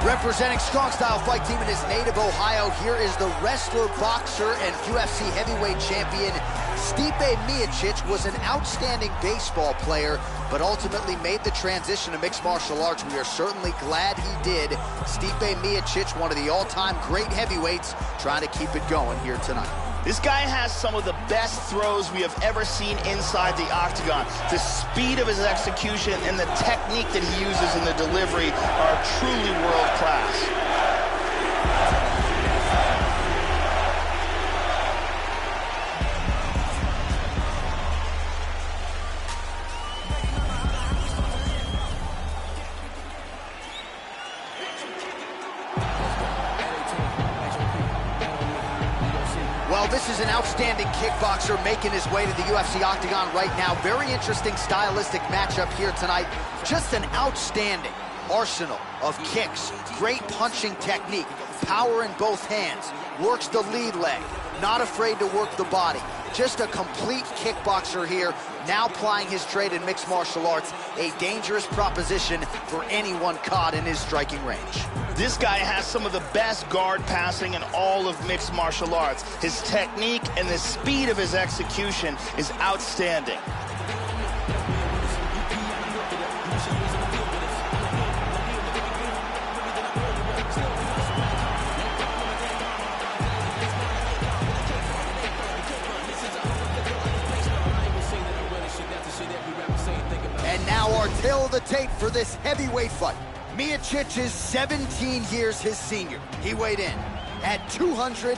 Representing Strong Style Fight Team in his native Ohio, here is the wrestler, boxer, and UFC heavyweight champion. Stipe Miocic was an outstanding baseball player, but ultimately made the transition to mixed martial arts. We are certainly glad he did. Stipe Miocic, one of the all-time great heavyweights, trying to keep it going here tonight. This guy has some of the best throws we have ever seen inside the octagon. The speed of his execution and the technique that he uses in the delivery are truly world class. Well, this is an outstanding kickboxer making his way to the UFC octagon right now. Very interesting stylistic matchup here tonight. Just an outstanding arsenal of kicks, great punching technique, power in both hands, works the lead leg, not afraid to work the body. Just a complete kickboxer here, now plying his trade in mixed martial arts. A dangerous proposition for anyone caught in his striking range. This guy has some of the best guard passing in all of mixed martial arts. His technique and the speed of his execution is outstanding. And now our tale of the tape for this heavyweight fight. Miocic is 17 years his senior. He weighed in at 240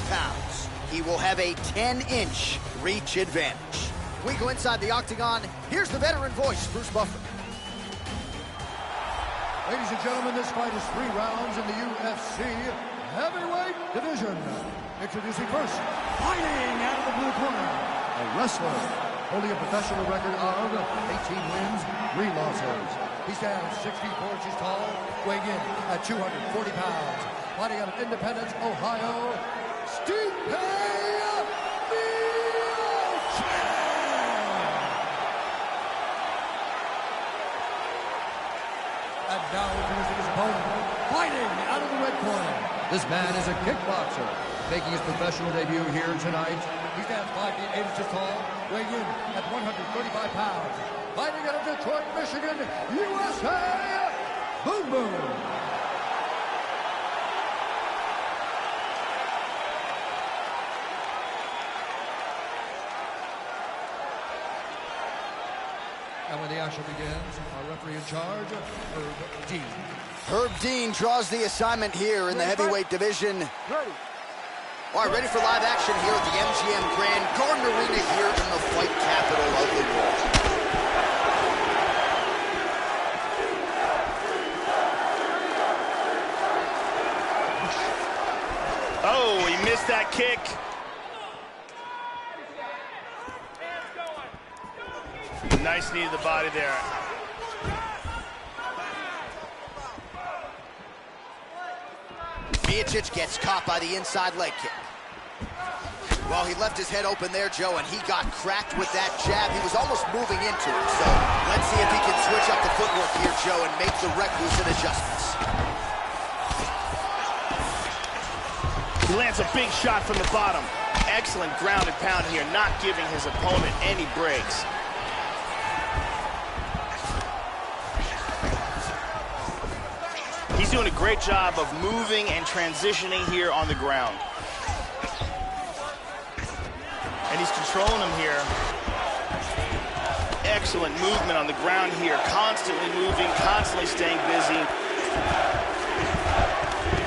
pounds. He will have a 10-inch reach advantage. We go inside the octagon. Here's the veteran voice, Bruce Buffer. Ladies and gentlemen, this fight is 3 rounds in the UFC heavyweight division. Introducing first, fighting out of the blue corner, a wrestler holding a professional record of 18 wins, 3 losses. He stands 6 feet 4 inches tall, weighing in at 240 pounds. Fighting out of Independence, Ohio, Stipe Miocic! And now introducing his opponent, fighting out of the red corner. This man is a kickboxer, making his professional debut here tonight. He stands 5 feet 8 inches tall, weighing in at 135 pounds. Fighting out of Detroit, Michigan, USA, Boom Boom. And when the action begins, our referee in charge, Herb Dean. Herb Dean draws the assignment here in the heavyweight division. Ready. All right, ready for live action here at the MGM Grand Garden Arena here in the fight capital of the world. Oh, he missed that kick. Nice knee to the body there. Miocic gets caught by the inside leg kick. Well, he left his head open there, Joe, and he got cracked with that jab. He was almost moving into it. So let's see if he can switch up the footwork here, Joe, and make the requisite adjustments. He lands a big shot from the bottom. Excellent ground and pound here, not giving his opponent any breaks. He's doing a great job of moving and transitioning here on the ground. And he's controlling him here. Excellent movement on the ground here. Constantly moving, constantly staying busy.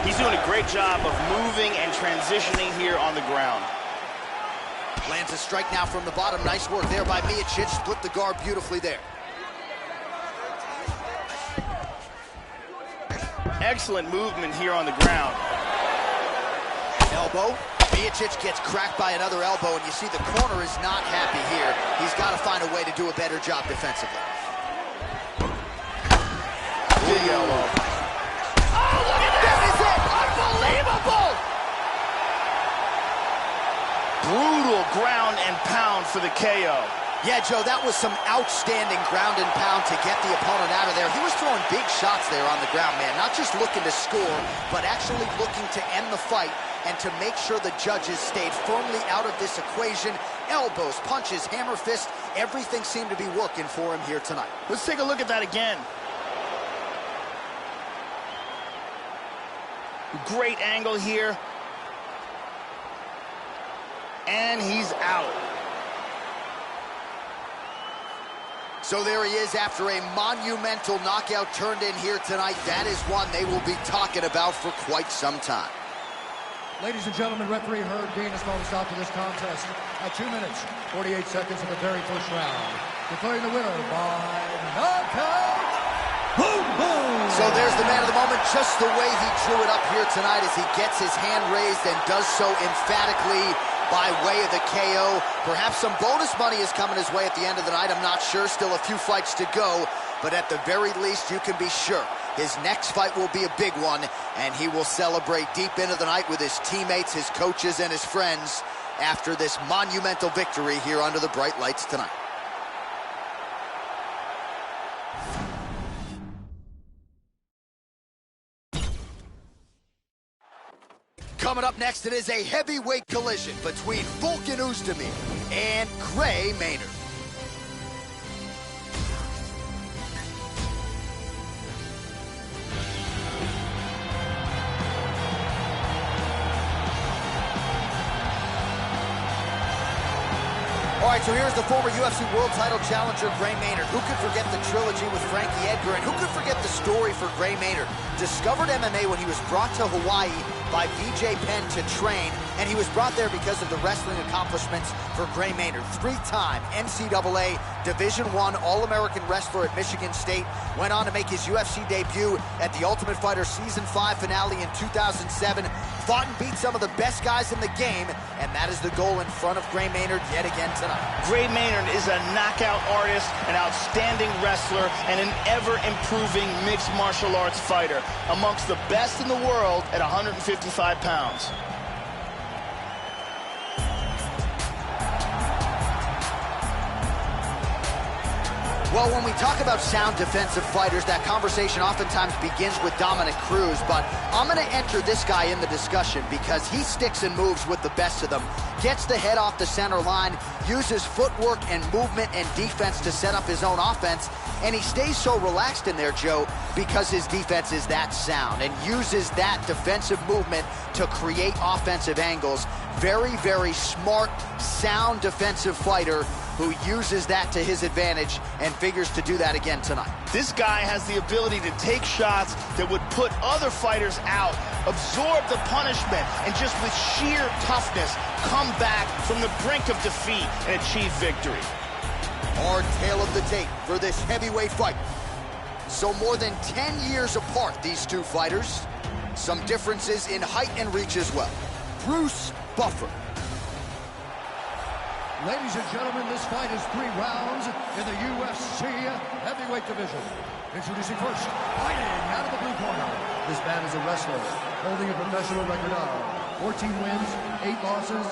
He's doing a great job of moving and transitioning here on the ground. Lands a strike now from the bottom. Nice work there by Miocic. Split the guard beautifully there. Excellent movement here on the ground. Elbow. Miocic gets cracked by another elbow, and you see the corner is not happy here. He's got to find a way to do a better job defensively. Big elbow. Oh, look at that! That is it! Unbelievable! Brutal ground and pound for the KO. Yeah, Joe, that was some outstanding ground and pound to get the opponent out of there. He was throwing big shots there on the ground, man. Not just looking to score, but actually looking to end the fight and to make sure the judges stayed firmly out of this equation. Elbows, punches, hammer fist, everything seemed to be working for him here tonight. Let's take a look at that again. Great angle here. And he's out. So there he is after a monumental knockout turned in here tonight. That is one they will be talking about for quite some time. Ladies and gentlemen, referee Herb Dean has called a stop to this contest at 2 minutes, 48 seconds of the very first round. Declaring the winner by knockout. Boom, boom! So there's the man of the moment, just the way he drew it up here tonight as he gets his hand raised and does so emphatically by way of the KO. Perhaps some bonus money is coming his way at the end of the night. I'm not sure. Still a few fights to go. But at the very least, you can be sure his next fight will be a big one, and he will celebrate deep into the night with his teammates, his coaches, and his friends after this monumental victory here under the bright lights tonight. Coming up next, it is a heavyweight collision between Volkan Oezdemir and Gray Maynard. All right, so here's the former UFC World Title challenger, Gray Maynard. Who could forget the trilogy with Frankie Edgar, and who could forget the story for Gray Maynard? Discovered MMA when he was brought to Hawaii by BJ Penn to train, and he was brought there because of the wrestling accomplishments for Gray Maynard. Three-time NCAA Division I All-American wrestler at Michigan State, went on to make his UFC debut at the Ultimate Fighter Season 5 finale in 2007, fought and beat some of the best guys in the game, and that is the goal in front of Gray Maynard yet again tonight. Gray Maynard is a knockout artist, an outstanding wrestler, and an ever-improving mixed martial arts fighter, amongst the best in the world at 155 pounds. Well, when we talk about sound defensive fighters, that conversation oftentimes begins with Dominic Cruz, but I'm going to enter this guy in the discussion because he sticks and moves with the best of them, gets the head off the center line, uses footwork and movement and defense to set up his own offense, and he stays so relaxed in there, Joe, because his defense is that sound and uses that defensive movement to create offensive angles. Very, very smart, sound defensive fighter who uses that to his advantage and figures to do that again tonight. This guy has the ability to take shots that would put other fighters out, absorb the punishment, and just with sheer toughness, come back from the brink of defeat and achieve victory. Our tale of the tape for this heavyweight fight. So more than 10 years apart, these two fighters. Some differences in height and reach as well. Bruce Buffer. Ladies and gentlemen, this fight is 3 rounds in the UFC heavyweight division. Introducing first, fighting out of the blue corner. This man is a wrestler, holding a professional record of 14 wins, 8 losses,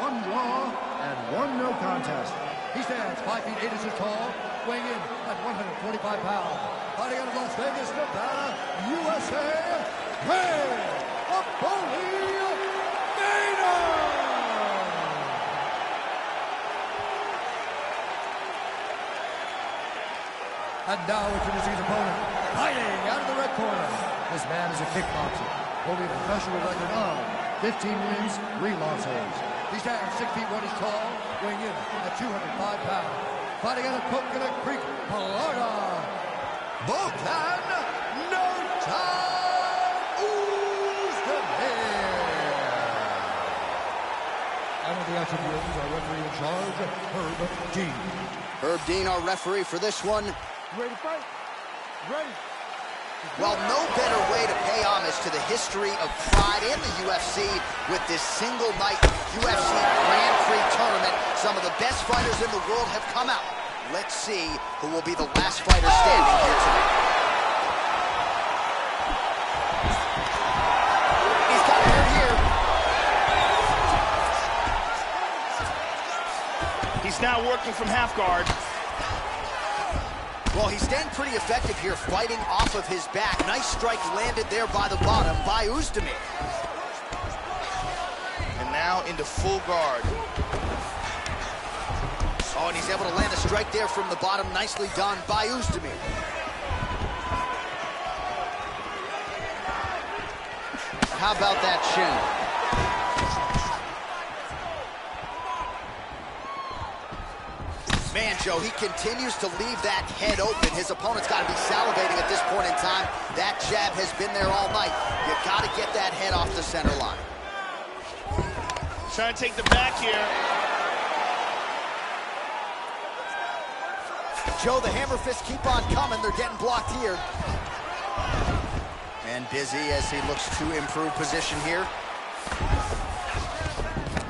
1 draw, and 1 no contest. He stands 5 feet 8 inches tall, weighing in at 145 pounds. Fighting out of Las Vegas, Nevada, USA, Gray Maynard! And now introducing his opponent, fighting out of the red corner. This man is a kickboxer, holding a professional record of 15 wins, 3 losses. He stands 6 feet 1 inch tall, weighing in at 205 pounds. Fighting out of Coconut Creek, Florida, Volkan Oezdemir. And with the action begins, our referee in charge, Herb Dean. Herb Dean, our referee for this one. Ready to fight? Ready. Well, no better way to pay homage to the history of Pride and the UFC with this single night UFC Grand Prix tournament. Some of the best fighters in the world have come out. Let's see who will be the last fighter standing here tonight. He's got hurt here. He's He's now working from half guard. Well, he's staying pretty effective here, fighting off of his back. Nice strike landed there by the bottom by Oezdemir. And now into full guard. Oh, and he's able to land a strike there from the bottom. Nicely done by Oezdemir. How about that chin? Man, Joe, he continues to leave that head open. His opponent's got to be salivating at this point in time. That jab has been there all night. You got to get that head off the center line. Trying to take the back here. Joe, the hammer fists keep on coming. They're getting blocked here. And busy as he looks to improve position here.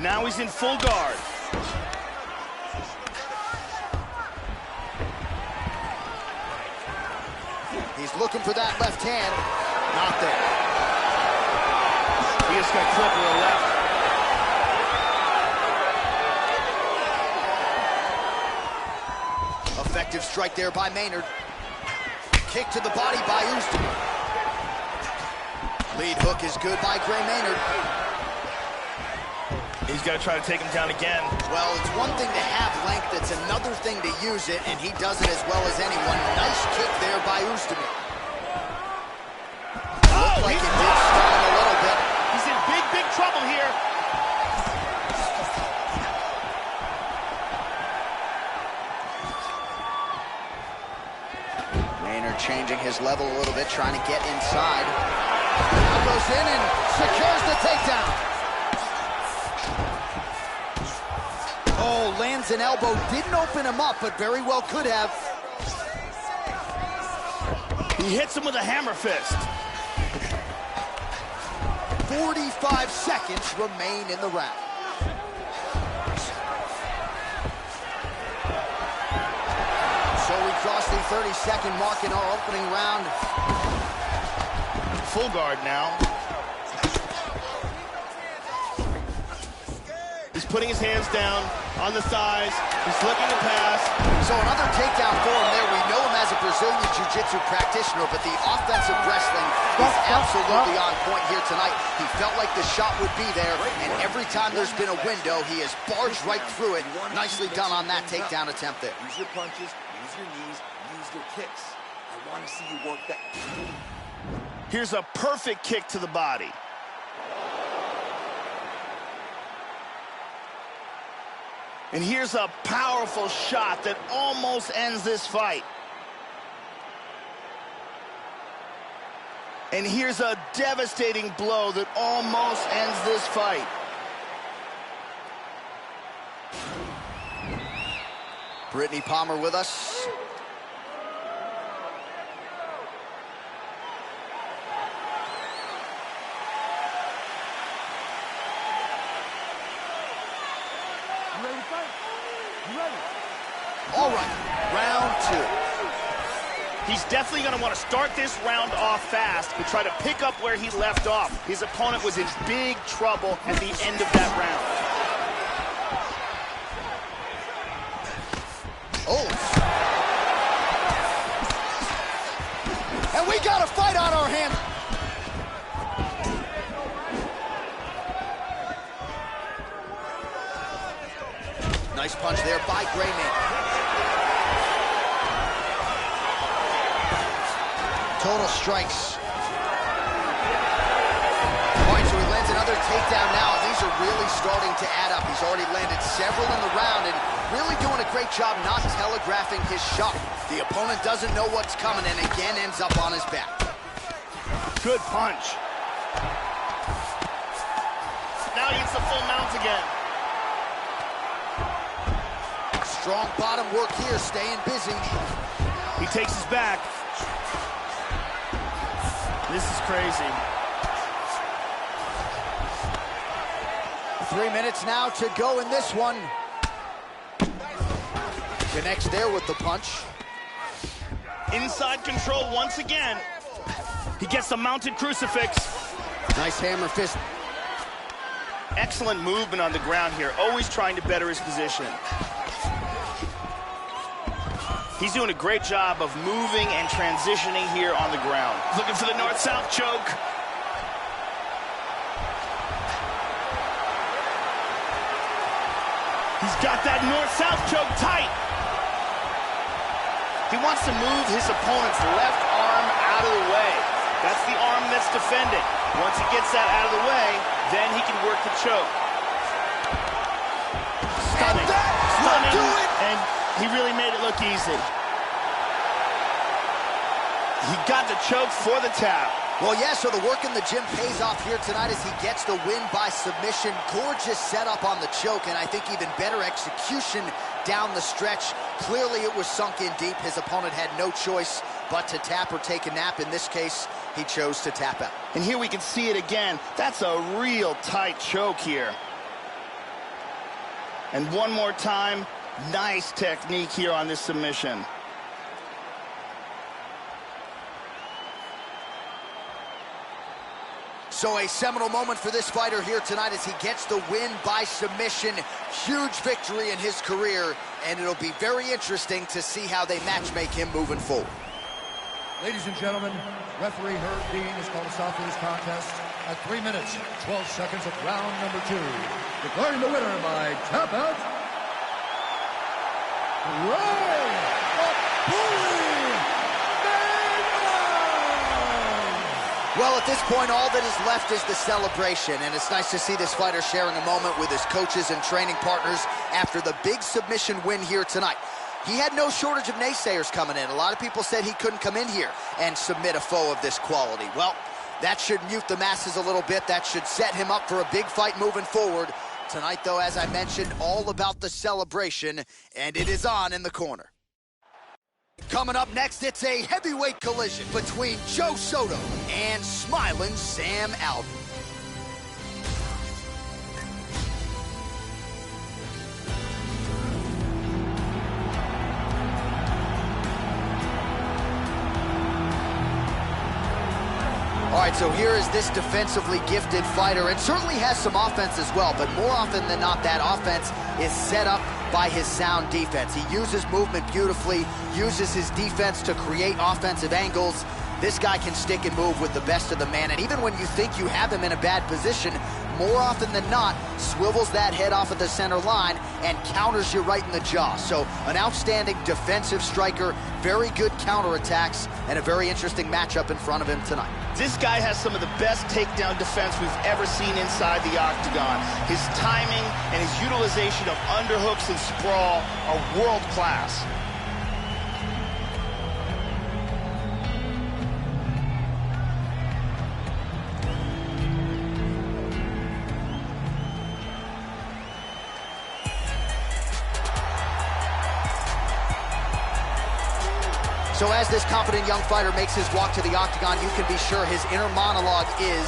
Now he's in full guard. He's looking for that left hand. Not there. He just got clipped with a left. Effective strike there by Maynard. Kick to the body by Oezdemir. Lead hook is good by Gray Maynard. He's got to try to take him down again. Well, it's one thing to have length, it's another thing to use it, and he does it as well as anyone. Nice kick there by Oezdemir. Looked like it did stall a little bit. He's in big, big trouble here. Maynard changing his level a little bit, trying to get inside. Now goes in and secures the takedown. Oh, lands an elbow. Didn't open him up, but very well could have. He hits him with a hammer fist. 45 seconds remain in the round. So we cross the 30-second mark in our opening round. Full guard now. He's putting his hands down on the thighs. He's looking to pass. So another takedown for him there. We know him as a Brazilian Jiu-Jitsu practitioner, but the offensive wrestling is absolutely on point here tonight. He felt like the shot would be there, and every time there's been a window, he has barged right through it. Nicely done on that takedown attempt there. Use your punches, use your knees, use your kicks. I want to see you work that. Here's a perfect kick to the body. And here's a powerful shot that almost ends this fight. And here's a devastating blow that almost ends this fight. Brittany Palmer with us. All right, round two. He's definitely going to want to start this round off fast and try to pick up where he left off. His opponent was in big trouble at the end of that round. Oh. And we got a fight on our hands. Nice punch there by Gray Maynard. Total strikes. All right, so he lands another takedown now. These are really starting to add up. He's already landed several in the round and really doing a great job not telegraphing his shot. The opponent doesn't know what's coming and again ends up on his back. Good punch. Now he gets the full mount again. Strong bottom work here, staying busy. He takes his back. This is crazy. 3 minutes now to go in this one. Connects there with the punch. Inside control once again. He gets the mounted crucifix. Nice hammer fist. Excellent movement on the ground here, always trying to better his position. He's doing a great job of moving and transitioning here on the ground. Looking for the north-south choke. He's got that north-south choke tight. He wants to move his opponent's left arm out of the way. That's the arm that's defended. Once he gets that out of the way, then he can work the choke. Stunning. Stunning. And he really made it look easy. He got the choke for the tap. Well, yeah, so the work in the gym pays off here tonight as he gets the win by submission. Gorgeous setup on the choke, and I think even better execution down the stretch. Clearly, it was sunk in deep. His opponent had no choice but to tap or take a nap. In this case, he chose to tap out. And here we can see it again. That's a real tight choke here. And one more time, nice technique here on this submission. So a seminal moment for this fighter here tonight as he gets the win by submission. Huge victory in his career, and it'll be very interesting to see how they matchmake him moving forward. Ladies and gentlemen, referee Herb Dean has called a stop to this contest at 3 minutes, 12 seconds of round number 2. Declaring the winner by tap out, Well, at this point, all that is left is the celebration, and it's nice to see this fighter sharing a moment with his coaches and training partners after the big submission win here tonight. He had no shortage of naysayers coming in. A lot of people said he couldn't come in here and submit a foe of this quality. Well, that should mute the masses a little bit. That should set him up for a big fight moving forward. Tonight, though, as I mentioned, all about the celebration, and it is on in the corner. Coming up next, it's a heavyweight collision between Joe Soto and smiling Sam Alvey. All right, so here is this defensively gifted fighter, and certainly has some offense as well, but more often than not, that offense is set up by his sound defense. He uses movement beautifully, uses his defense to create offensive angles. This guy can stick and move with the best of the man, and even when you think you have him in a bad position, more often than not, swivels that head off of the center line and counters you right in the jaw. So an outstanding defensive striker, very good counterattacks, and a very interesting matchup in front of him tonight. This guy has some of the best takedown defense we've ever seen inside the octagon. His timing and his utilization of underhooks and sprawl are world class. So as this confident young fighter makes his walk to the octagon, you can be sure his inner monologue is,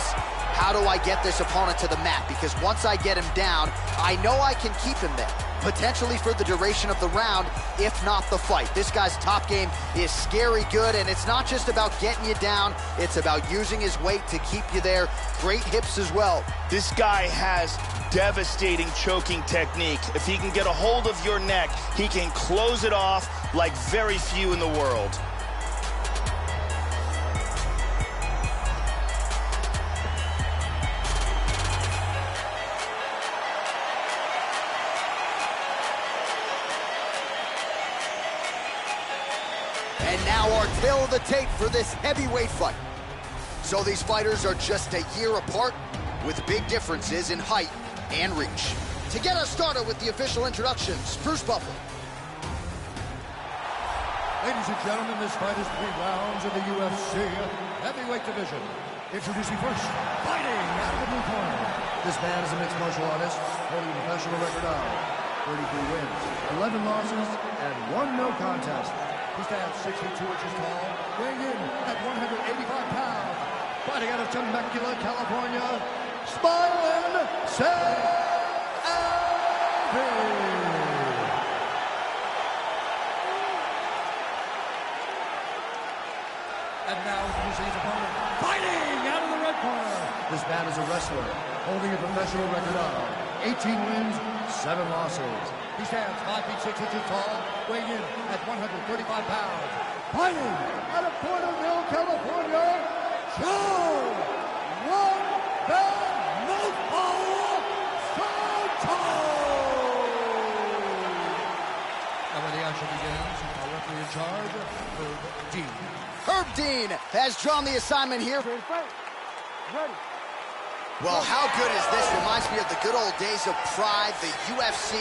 how do I get this opponent to the mat? Because once I get him down, I know I can keep him there, potentially for the duration of the round, if not the fight. This guy's top game is scary good, and it's not just about getting you down, it's about using his weight to keep you there. Great hips as well. This guy has devastating choking technique. If he can get a hold of your neck, he can close it off like very few in the world. And now our tale of the tape for this heavyweight fight. So these fighters are just a year apart, with big differences in height and reach. To get us started with the official introductions, Bruce Buffer. Ladies and gentlemen, this fight is 3 rounds in the UFC heavyweight division. Introducing first, fighting out of the blue corner. This man is a mixed martial artist, holding a professional record of 33 wins, 11 losses, and 1 no contest. He stands 62 inches tall, weighing in at 185 pounds. Fighting out of Temecula, California, smiling Sam Alvey. And now introducing his opponent, fighting out of the red corner. This man is a wrestler, holding a professional record of 18 wins, 7 losses. He stands 5 feet 6 inches tall, weighing in at 135 pounds. Fighting out of Porterville, California, Joe One Bad Mouthful Soto! And when the action begins, our referee in charge, Herb Dean. Herb Dean has drawn the assignment here. Ready. Well, how good is this? Reminds me of the good old days of Pride, the UFC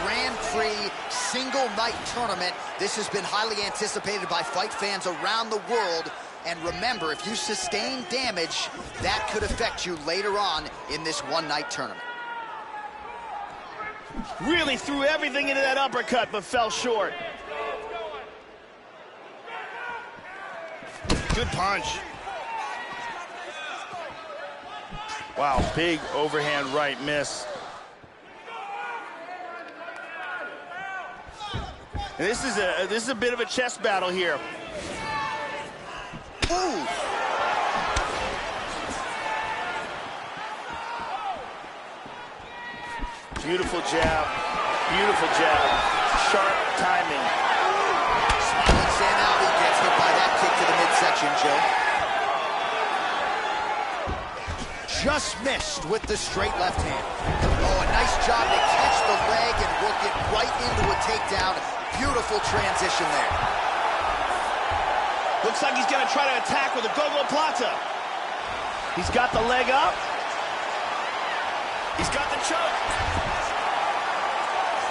Grand Prix single night tournament. This has been highly anticipated by fight fans around the world. And remember, if you sustain damage, that could affect you later on in this one-night tournament. Really threw everything into that uppercut, but fell short. Good punch. Wow, big overhand right miss. And this is a bit of a chest battle here. Ooh. Beautiful jab. Beautiful jab. Sharp timing. Smiling Sam Alvey gets hit by that kick to the midsection, Joe. Just missed with the straight left hand. Oh, a nice job to catch the leg and work it right into a takedown. Beautiful transition there. Looks like he's going to try to attack with a go-go plata. He's got the leg up. He's got the choke.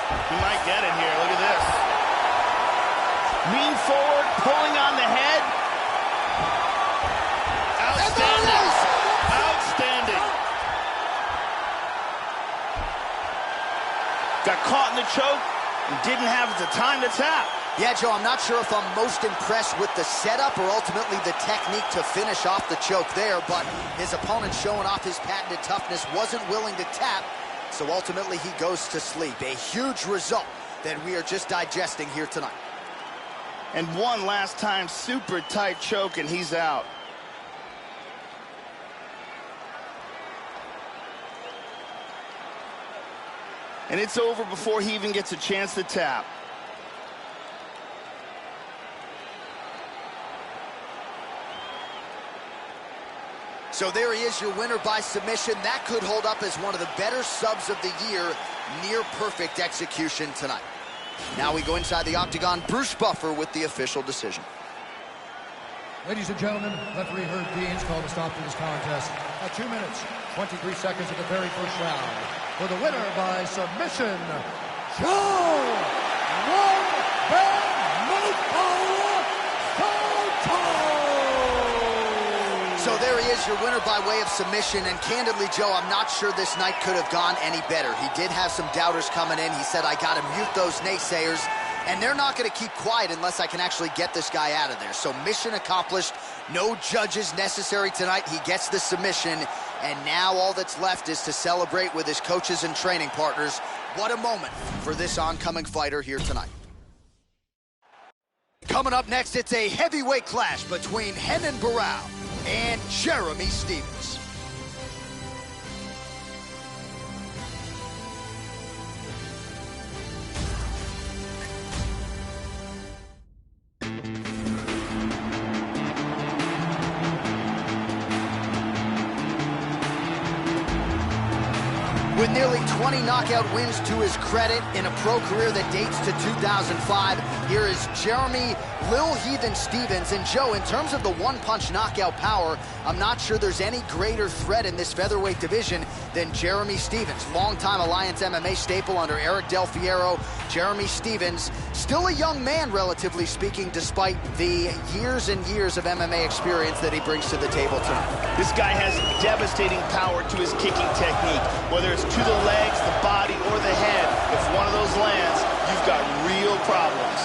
He might get it here. Look at this. Lean forward, pulling on the head. Outstanding. Outstanding. Got caught in the choke and didn't have the time to tap. Yeah, Joe, I'm not sure if I'm most impressed with the setup or ultimately the technique to finish off the choke there, but his opponent showing off his patented toughness, wasn't willing to tap, so ultimately he goes to sleep. A huge result that we are just digesting here tonight. And one last time, super tight choke, and he's out. And it's over before he even gets a chance to tap. So there he is, your winner by submission. That could hold up as one of the better subs of the year. Near perfect execution tonight. Now we go inside the octagon. Bruce Buffer with the official decision. Ladies and gentlemen, referee Herb Dean's called a stop to this contest at 2 minutes, 23 seconds of the very first round. For the winner by submission, Joe One Bad Mouthful Soto! So there he is, your winner by way of submission. And candidly, Joe, I'm not sure this night could have gone any better. He did have some doubters coming in. He said, I got to mute those naysayers. And they're not going to keep quiet unless I can actually get this guy out of there. So mission accomplished. No judges necessary tonight. He gets the submission. And now all that's left is to celebrate with his coaches and training partners. What a moment for this oncoming fighter here tonight. Coming up next, it's a heavyweight clash between Renan Barão and Jeremy Stephens. With nearly 20 knockout wins to his credit in a pro career that dates to 2005, here is Jeremy Lil Heathen Stephens. And Joe, in terms of the one-punch knockout power, I'm not sure there's any greater threat in this featherweight division than Jeremy Stephens. Longtime Alliance MMA staple under Eric Del Fiero. Jeremy Stephens, still a young man, relatively speaking, despite the years and years of MMA experience that he brings to the table tonight. This guy has devastating power to his kicking technique, whether it's to the legs, the body, or the head. If one of those lands, you've got real problems.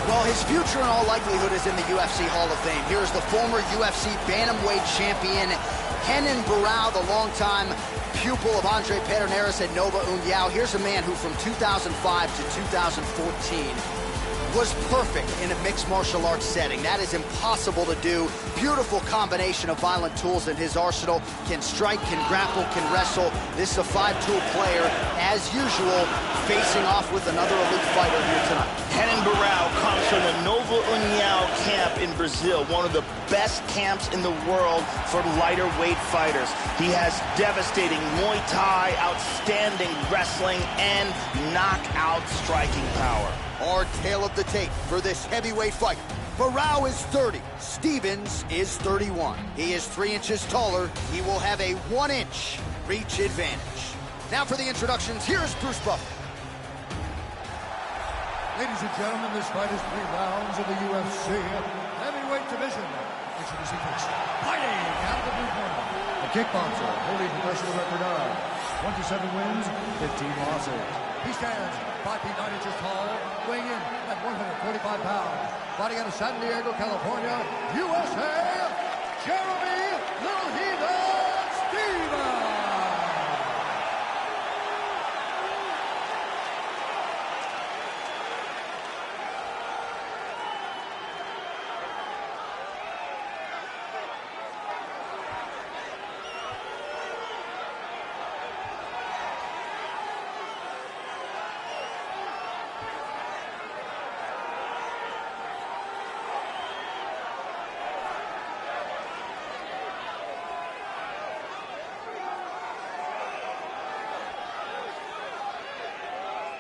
Well, his future in all likelihood is in the UFC Hall of Fame. Here's the former UFC bantamweight champion, Renan Barão, the longtime pupil of Andre Pederneiras and Nova União. Here's a man who from 2005 to 2014 was perfect in a mixed martial arts setting. That is impossible to do. Beautiful combination of violent tools in his arsenal. Can strike, can grapple, can wrestle. This is a five-tool player, as usual, facing off with another elite fighter here tonight. Renan Barão comes from the Nova União camp in Brazil, one of the best camps in the world for lighter weight fighters. He has devastating Muay Thai, outstanding wrestling, and knockout striking power. Our tale of the tape for this heavyweight fight. Barão is 30, Stevens is 31. He is 3 inches taller. He will have a 1-inch reach advantage. Now for the introductions, here's Bruce Buffer. Ladies and gentlemen, this fight is 3 rounds of the UFC heavyweight division. Introducing first, fighting out of the blue corner, a kickboxer holding professional record of 27 wins, 15 losses. He stands 5 feet 9 inches tall, weighing in at 145 pounds. Fighting out of San Diego, California, USA, Jeremy Little Heathen Stevens.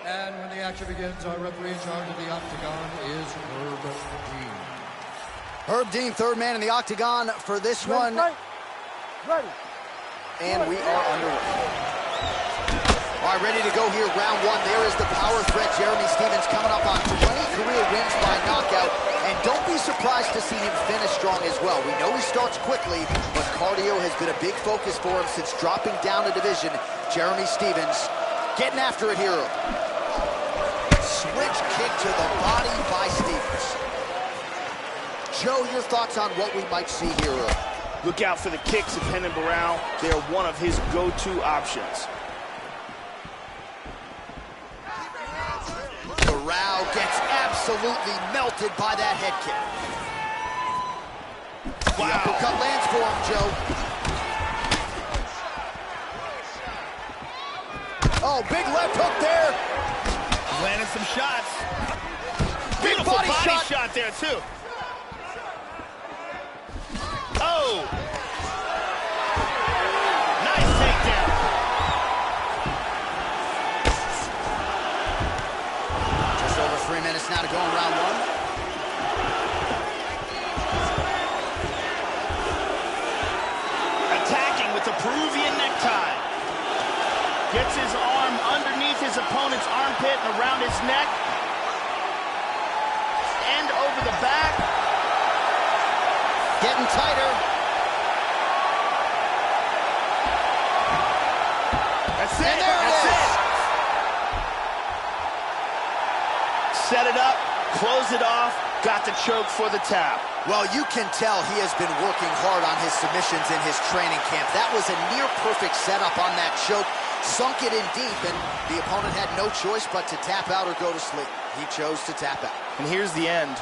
And when the action begins, our referee in charge of the Octagon is Herb Dean. Herb Dean, third man in the Octagon for this one. Ready. And we are underway. All right, ready to go here, round one. There is the power threat, Jeremy Stevens, coming up on 20 career wins by knockout. And don't be surprised to see him finish strong as well. We know he starts quickly, but cardio has been a big focus for him since dropping down a division. Jeremy Stevens getting after it here. Switch kick to the body by Stevens. Joe, your thoughts on what we might see here? Look out for the kicks of Renan Barão. They are one of his go-to options. Barão gets absolutely melted by that head kick. Wow. The uppercut lands for him, Joe. Oh, big left hook there. Landed some shots. Big Beautiful body shot there, too. Oh! Nice takedown. Just over 3 minutes now to go in round one. Attacking with the Peruvian necktie. Gets his arm underneath his opponent's armpit and around his neck. And over the back. Getting tighter. That's it. And there it That's is. it. Set it up, close it off, got the choke for the tap. Well, you can tell he has been working hard on his submissions in his training camp. That was a near-perfect setup on that choke. Sunk it in deep, and the opponent had no choice but to tap out or go to sleep. He chose to tap out. And here's the end.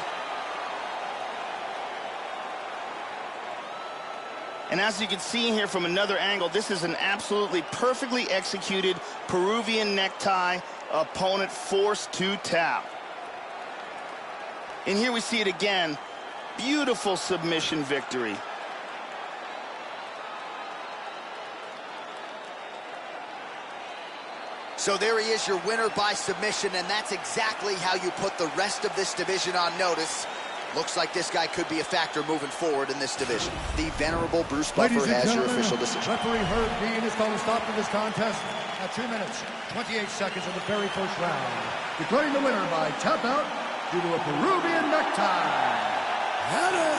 And as you can see here from another angle, this is an absolutely perfectly executed Peruvian necktie. Opponent forced to tap. And here we see it again. Beautiful submission victory. So there he is, your winner by submission, and that's exactly how you put the rest of this division on notice. Looks like this guy could be a factor moving forward in this division. The venerable Bruce Buffer has your official decision. Referee Herb Dean has called a stop to this contest at 2 minutes, 28 seconds of the very first round. Declaring the winner by tap out due to a Peruvian necktie. Renan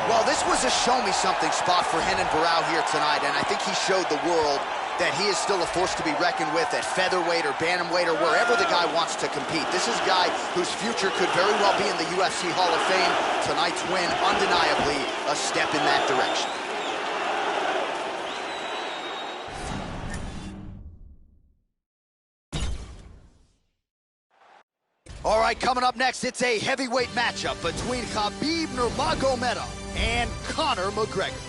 Well, this was a show-me-something spot for Renan Barão here tonight, and I think he showed the world that he is still a force to be reckoned with at featherweight or bantamweight or wherever the guy wants to compete. This is a guy whose future could very well be in the UFC Hall of Fame. Tonight's win, undeniably a step in that direction. All right, coming up next, it's a heavyweight matchup between Khabib Nurmagomedov and Conor McGregor.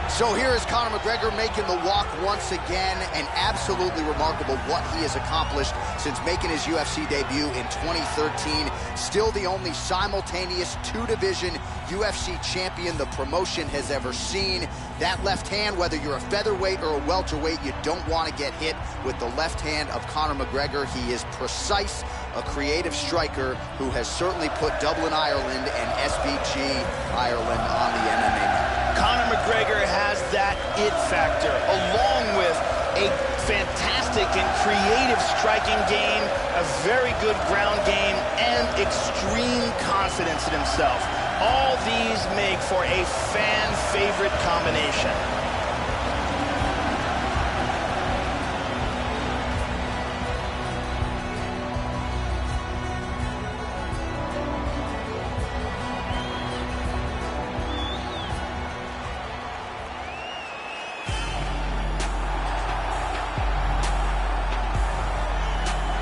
So here is Conor McGregor making the walk once again, and absolutely remarkable what he has accomplished since making his UFC debut in 2013. Still the only simultaneous two-division UFC champion the promotion has ever seen. That left hand, whether you're a featherweight or a welterweight, you don't want to get hit with the left hand of Conor McGregor. He is precise, a creative striker who has certainly put Dublin, Ireland and SBG Ireland on the MMA map. Conor McGregor has that it factor, along with a fantastic and creative striking game, a very good ground game, and extreme confidence in himself. All these make for a fan-favorite combination.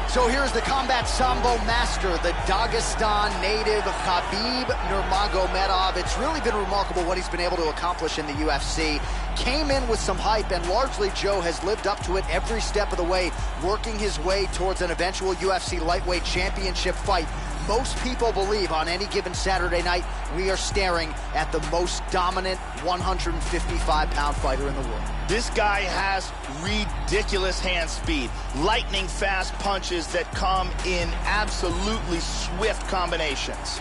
So here's the combat sambo master, the Dagestan native Khabib Nurmagomedov. It's really been remarkable what he's been able to accomplish in the UFC. Came in with some hype, and largely Joe has lived up to it every step of the way, working his way towards an eventual UFC lightweight championship fight. Most people believe on any given Saturday night, we are staring at the most dominant 155-pound fighter in the world. This guy has ridiculous hand speed, lightning fast punches that come in absolutely swift combinations.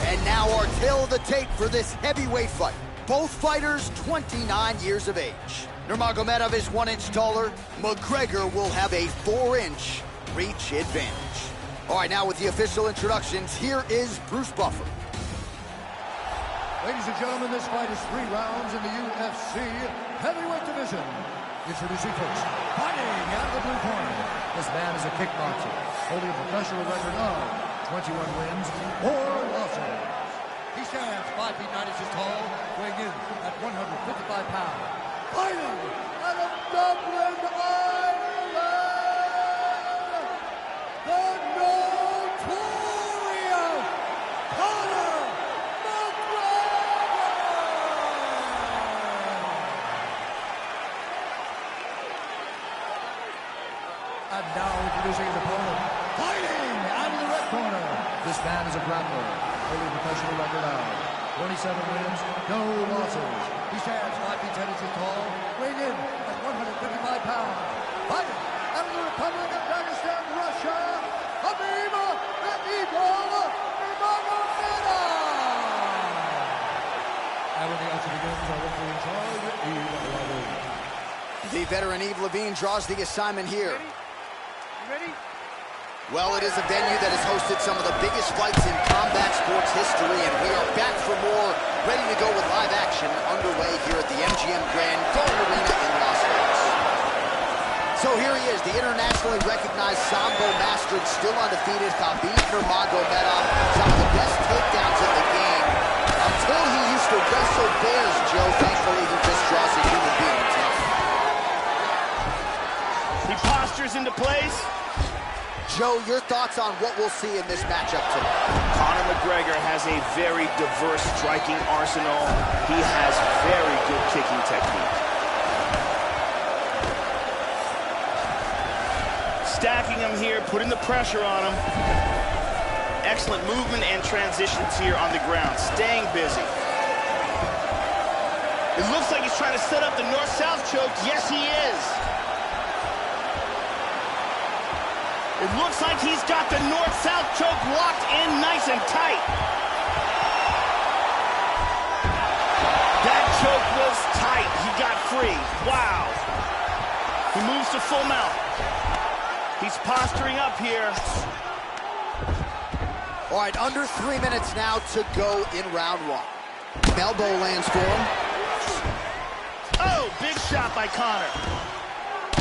And now our tale of the tape for this heavyweight fight. Both fighters 29 years of age. Nurmagomedov is 1 inch taller. McGregor will have a 4-inch reach advantage. All right, now with the official introductions, here is Bruce Buffer. Ladies and gentlemen, this fight is 3 rounds in the UFC heavyweight division. Introducing first, fighting out of the blue corner. This man is a kickboxer, holding a professional record of 21 wins, 4 losses. He stands 5 feet 9 inches tall, weighing in at 155 pounds. Fighting out of Dublin, Ireland, the notorious Conor McGregor! And now introducing his opponent, fighting out of the red corner. This man is a grappler, holding a professional record of 27 wins, no losses. He stands 5 feet 10 inches tall, weighing in at 155 pounds. Fighting out of the Republic of Dagestan, Russia, Khabib the Eagle Nurmagomedov. And when the action begins, our referee in charge, Yves Levine. The veteran Yves Levine draws the assignment here. Ready? Well, it is a venue that has hosted some of the biggest fights in combat sports history, and we are back for more, ready to go with live action underway here at the MGM Grand Garden Arena in Las Vegas. So here he is, the internationally recognized Sambo master, still undefeated, Khabib Nurmagomedov. Some of the best takedowns in the game. Until he used to wrestle bears, Joe, thankfully he just draws a human being tough. He postures into place. Joe, your thoughts on what we'll see in this matchup tonight? Conor McGregor has a very diverse striking arsenal. He has very good kicking technique. Stacking him here, putting the pressure on him. Excellent movement and transitions here on the ground. Staying busy. It looks like he's trying to set up the north-south choke. Yes, he is. It looks like he's got the north-south choke locked in nice and tight. That choke was tight. He got free. Wow. He moves to full mount. He's posturing up here. All right, under 3 minutes now to go in round one. Elbow lands for him. Oh, big shot by Connor.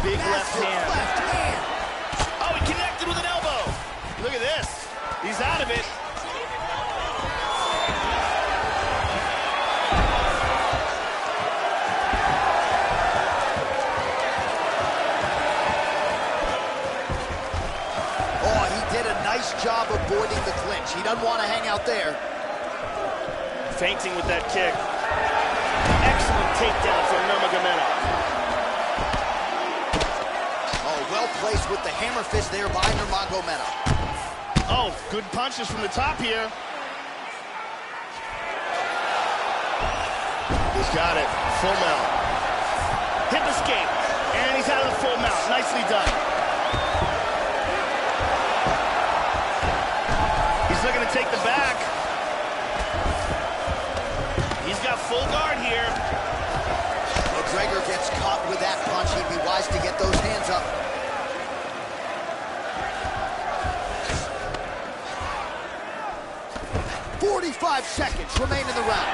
Big left hand. Oh, he connected with an elbow. Look at this. He's out of it. Oh, he did a nice job avoiding the clinch. He doesn't want to hang out there. Feinting with that kick. Excellent takedown from Nurmagomedov. Oh, well placed with the hammer fist there by Nurmagomedov. Oh, good punches from the top here. He's got it. Full mount. Hip escape. And he's out of the full mount. Nicely done. He's looking to take the back. He's got full guard here. McGregor gets caught with that punch. He'd be wise to get those hands up. "45 seconds remain in the round."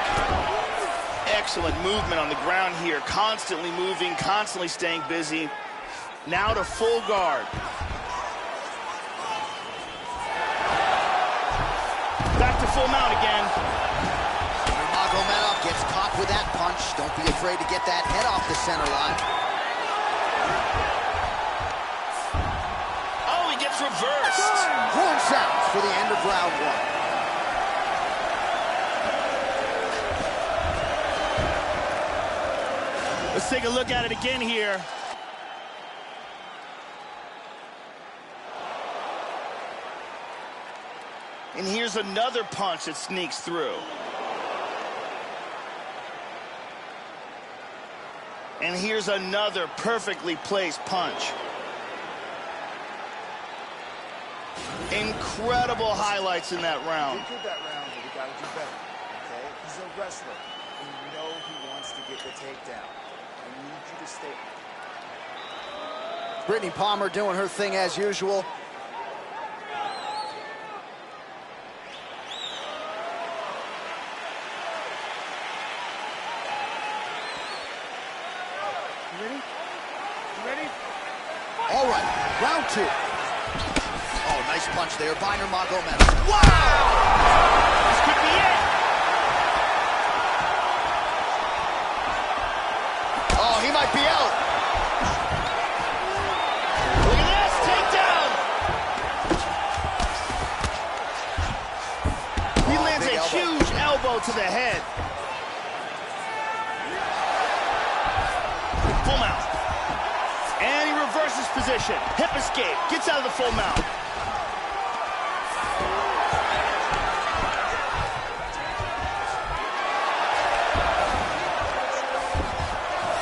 Excellent movement on the ground here. Constantly moving, constantly staying busy. Now to full guard. Back to full mount again. Nurmagomedov gets caught with that punch. Don't be afraid to get that head off the center line. Oh, he gets reversed. Horn sounds for the end of round one. Let's take a look at it again here. And here's another punch that sneaks through. And here's another perfectly placed punch. Incredible highlights in that round. You did that round, but you gotta do better, okay? He's a wrestler, and you know he wants to get the takedown. I need you to stay. Brittany Palmer doing her thing as usual. All right, round two. Oh, nice punch there by Nurmagomedov. Wow! This could be it. Oh, he might be out. Look at this, takedown. He lands Big a elbow. huge elbow to the head. Full mount. And he reverses position. Hip escape. Gets out of the full mount.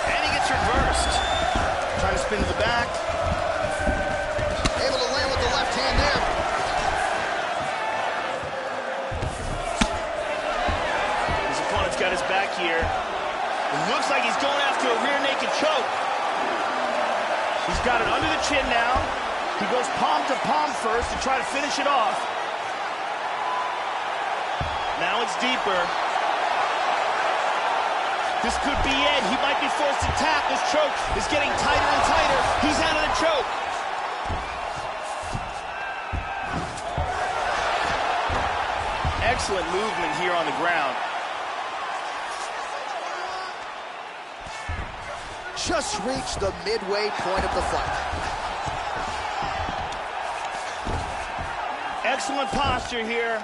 And he gets reversed. Trying to spin to the back. Able to land with the left hand there. His opponent's got his back here. It looks like he's going after a rear naked choke. He's got it under the chin now. He goes palm to palm first to try to finish it off. Now it's deeper. This could be it. He might be forced to tap. This choke is getting tighter and tighter. He's out of the choke. Excellent movement here on the ground. Just reached the midway point of the fight. Excellent posture here.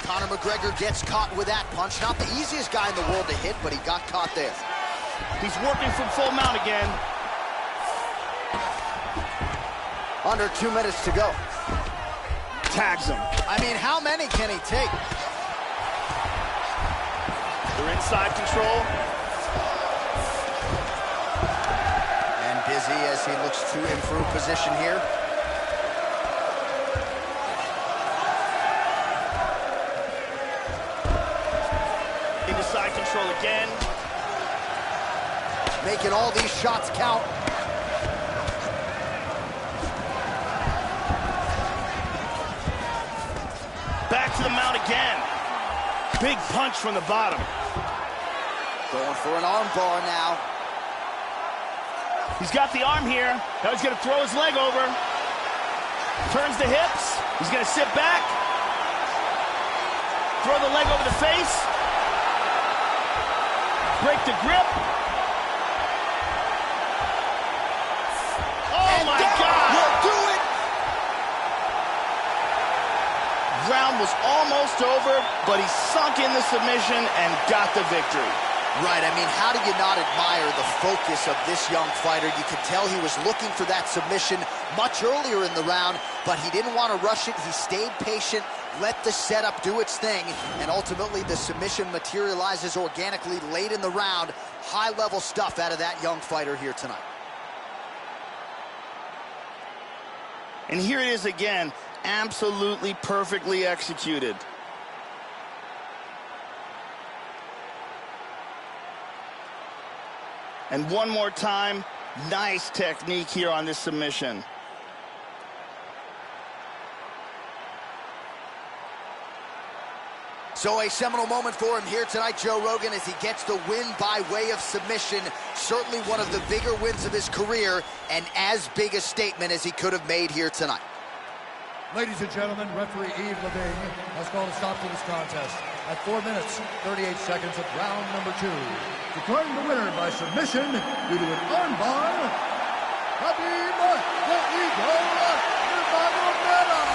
Conor McGregor gets caught with that punch. Not the easiest guy in the world to hit, but he got caught there. He's working from full mount again. Under 2 minutes to go. Tags him. I mean, how many can he take? side control. And busy as he looks to improve position here. Into side control again. Making all these shots count. Back to the mount again. Big punch from the bottom. Going for an arm bar now. He's got the arm here. Now he's going to throw his leg over. Turns the hips. He's going to sit back. Throw the leg over the face. Break the grip. Oh my God! Will do it. Round was almost over, but he sunk in the submission and got the victory. Right, I mean, how do you not admire the focus of this young fighter? You could tell he was looking for that submission much earlier in the round, but he didn't want to rush it. He stayed patient, let the setup do its thing, and ultimately the submission materializes organically late in the round. High-level stuff out of that young fighter here tonight. And here it is again, absolutely perfectly executed. And one more time, nice technique here on this submission. So a seminal moment for him here tonight, Joe Rogan, as he gets the win by way of submission. Certainly one of the bigger wins of his career, and as big a statement as he could have made here tonight. Ladies and gentlemen, referee Yves Levine has called a stop to this contest at 4 minutes, 38 seconds of round number 2. Declaring the winner by submission due to an armbar, Khabib the Eagle Nurmagomedov.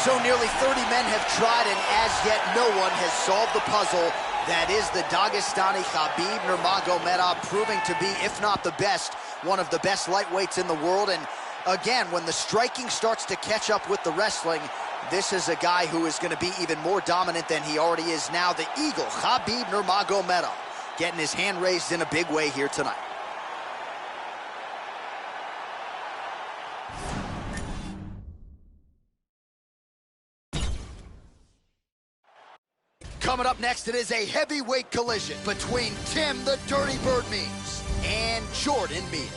So nearly 30 men have tried, and as yet no one has solved the puzzle. That is the Dagestani Khabib Nurmagomedov, proving to be, if not the best, one of the best lightweights in the world. And again, when the striking starts to catch up with the wrestling, this is a guy who is going to be even more dominant than he already is now. The Eagle, Khabib Nurmagomedov, getting his hand raised in a big way here tonight. Coming up next, it is a heavyweight collision between Tim the Dirty Bird Means and Jordan Means.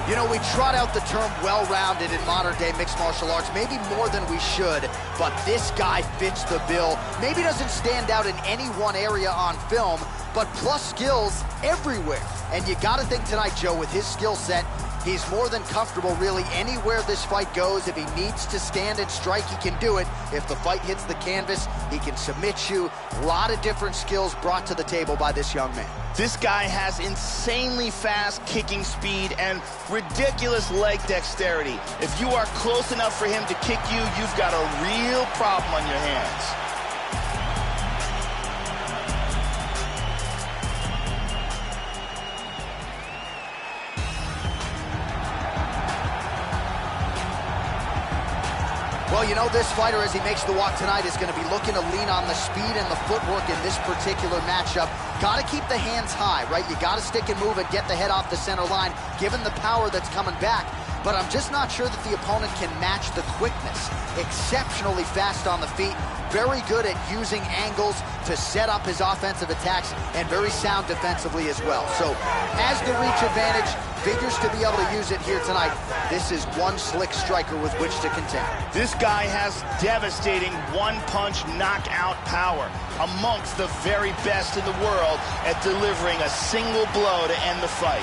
You know, we trot out the term well-rounded in modern-day mixed martial arts, maybe more than we should, but this guy fits the bill. Maybe doesn't stand out in any one area on film, but plus skills everywhere. And you got to think tonight, Joe, with his skill set, he's more than comfortable really anywhere this fight goes. If he needs to stand and strike, he can do it. If the fight hits the canvas, he can submit you. A lot of different skills brought to the table by this young man. This guy has insanely fast kicking speed and ridiculous leg dexterity. If you are close enough for him to kick you, you've got a real problem on your hands. Well, you know, this fighter, as he makes the walk tonight, is going to be looking to lean on the speed and the footwork in this particular matchup. Got to keep the hands high, right? You got to stick and move and get the head off the center line, given the power that's coming back. But I'm just not sure that the opponent can match the quickness. Exceptionally fast on the feet, very good at using angles to set up his offensive attacks, and very sound defensively as well. So, as the reach advantage, figures to be able to use it here tonight. This is one slick striker with which to contend. This guy has devastating one-punch knockout power, amongst the very best in the world at delivering a single blow to end the fight.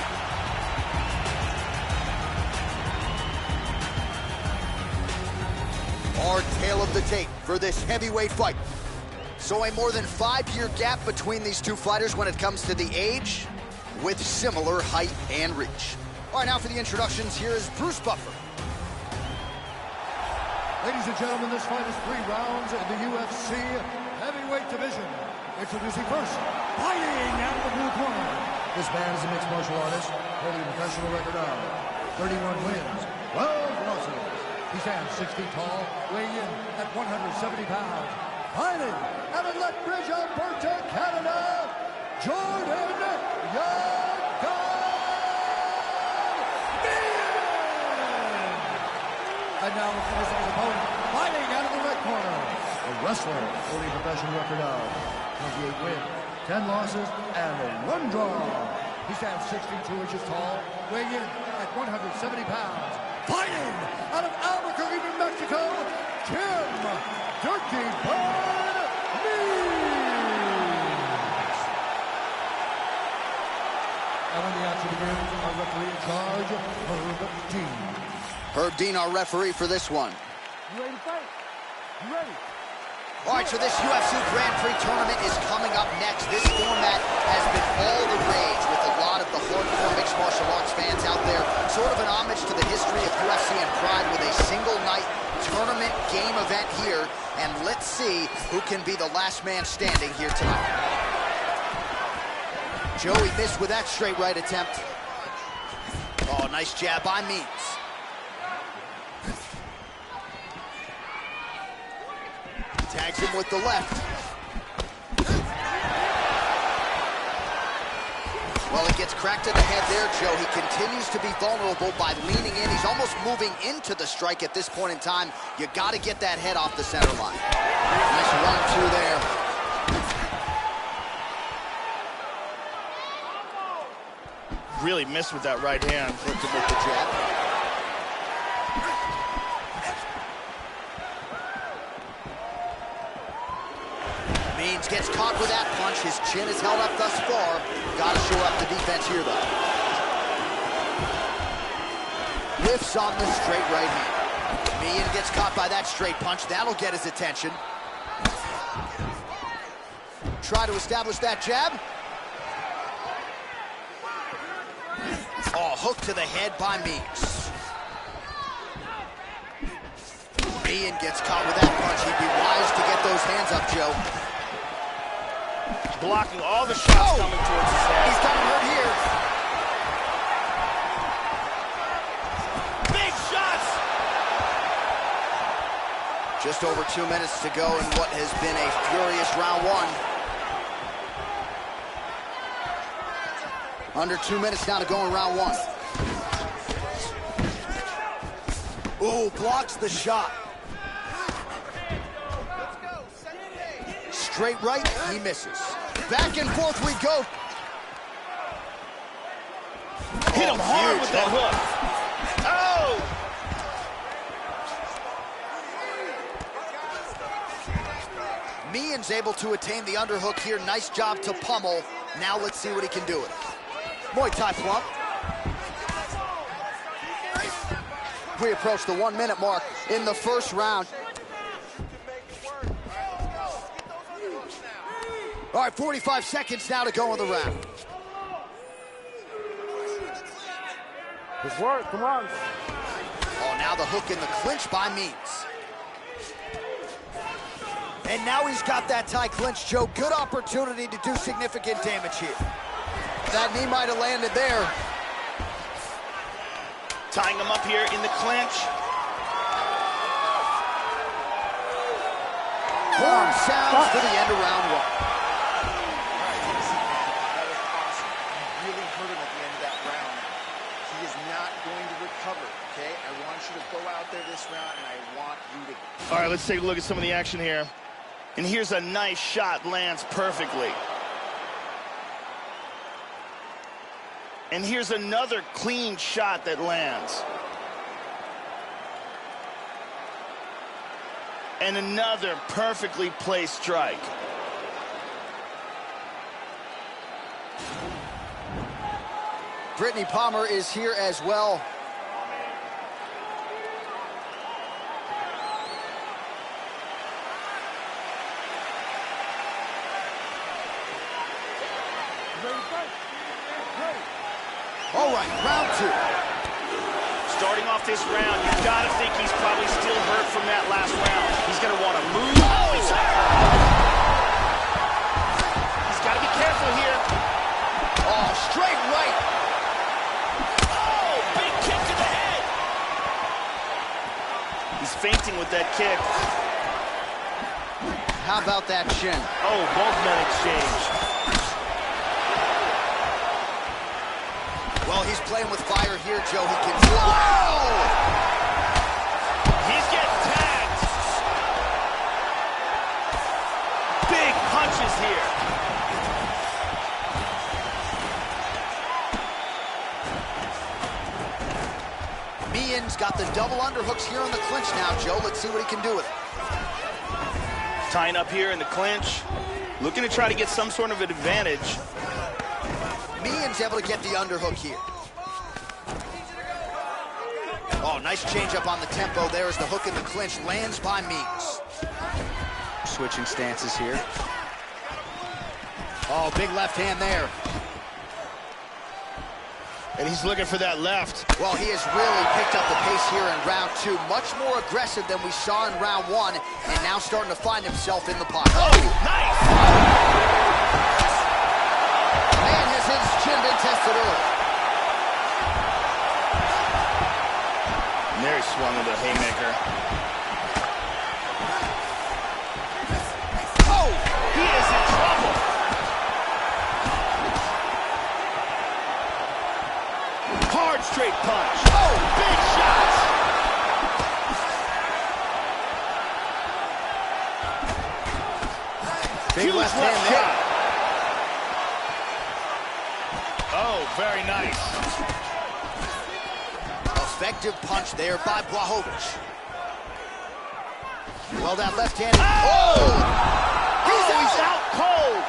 Our tale of the tape for this heavyweight fight. So a more than 5-year gap between these two fighters when it comes to the age, with similar height and reach. All right, now for the introductions, here is Bruce Buffer. Ladies and gentlemen, this fight is 3 rounds in the UFC heavyweight division. Introducing first, fighting out of the blue corner. The This man is a mixed martial artist, holding a professional record of 31 wins, 12 losses. He stands 6 feet tall, weighing in at 170 pounds. Fighting out of Lethbridge, Alberta, Canada, Jordan And now introducing his opponent, fighting out of the red corner, a wrestler holding a professional record of 28 wins, 10 losses, and 1 draw. He stands 6 feet 2 inches tall, weighing in at 170 pounds. Fighting out of Albuquerque, New Mexico, Jim Dirty Bird Means. And when the action begins, our referee in charge, Herb Dean. Herb Dean, our referee for this one. You ready to fight? You ready? All right, so this UFC Grand Prix tournament is coming up next. This format has been all the rage with a lot of the hardcore mixed martial arts fans out there. Sort of an homage to the history of UFC and Pride with a single night tournament game event here. And let's see who can be the last man standing here tonight. Joey missed with that straight right attempt. Oh, nice jab by Means. Tags him with the left. Well, it gets cracked to the head there, Joe. He continues to be vulnerable by leaning in. He's almost moving into the strike at this point in time. You got to get that head off the center line. Nice 1-2 there. Really missed with that right hand. Flipped him with the jab. Means gets caught with that punch. His chin is held up thus far. Got to shore up the defense here, though. Whiffs on the straight right hand. Meehan gets caught by that straight punch. That'll get his attention. Try to establish that jab. Oh, hook to the head by Means. Meehan gets caught with that punch. He'd be wise to get those hands up, Joe. Blocking all the shots coming towards his head. He's got him hurt here. Big shots! Just over 2 minutes to go in what has been a furious round one. Under 2 minutes now to go in round one. Ooh, blocks the shot. Straight right, he misses. Back and forth we go. Hit him hard with that hook. Oh! Meehan's able to attain the underhook here. Nice job to pummel. Now let's see what he can do with it. Muay Thai plump. We approach the 1 minute mark in the first round. All right, 45 seconds now to go in the round. Good work, come on. Oh, now the hook in the clinch by Means. And now he's got that Thai clinch, Joe. Good opportunity to do significant damage here. That knee might have landed there. Tying him up here in the clinch. Horn sounds for the end of round one. That was awesome. You really hurt him at the end of that round. He is not going to recover, okay? I want you to go out there this round, and I want you to... All right, let's take a look at some of the action here. And here's a nice shot, lands perfectly. And here's another clean shot that lands. And another perfectly placed strike. Brittany Palmer is here as well. All right, round two. Starting off this round, you've got to think he's probably still hurt from that last round. He's going to want to move. Oh, he's hurt! He's got to be careful here. Oh, straight connecting with that kick. How about that shin? Oh, both men exchanged. Well, he's playing with fire here, Joe. He can... Wow! He's getting tagged. Big punches here. Meehan's got the double underhooks here in the clinch now, Joe. Let's see what he can do with it. Tying up here in the clinch. Looking to try to get some sort of an advantage. Meehan's able to get the underhook here. Oh, nice change up on the tempo. There is the hook in the clinch. Lands by Meehan's. Switching stances here. Oh, big left hand there. And he's looking for that left. Well, he has really picked up the pace here in round two. Much more aggressive than we saw in round one, and now starting to find himself in the pocket. Oh, nice! Man, has his chin been tested early. And there he swung with a haymaker. Oh, he is in trouble. Hard straight punch. Oh, big shots. Big Huge left left hand there. Shot. Oh, very nice. Effective punch there by Blachowicz. Well, that left hand. Oh! He's out cold.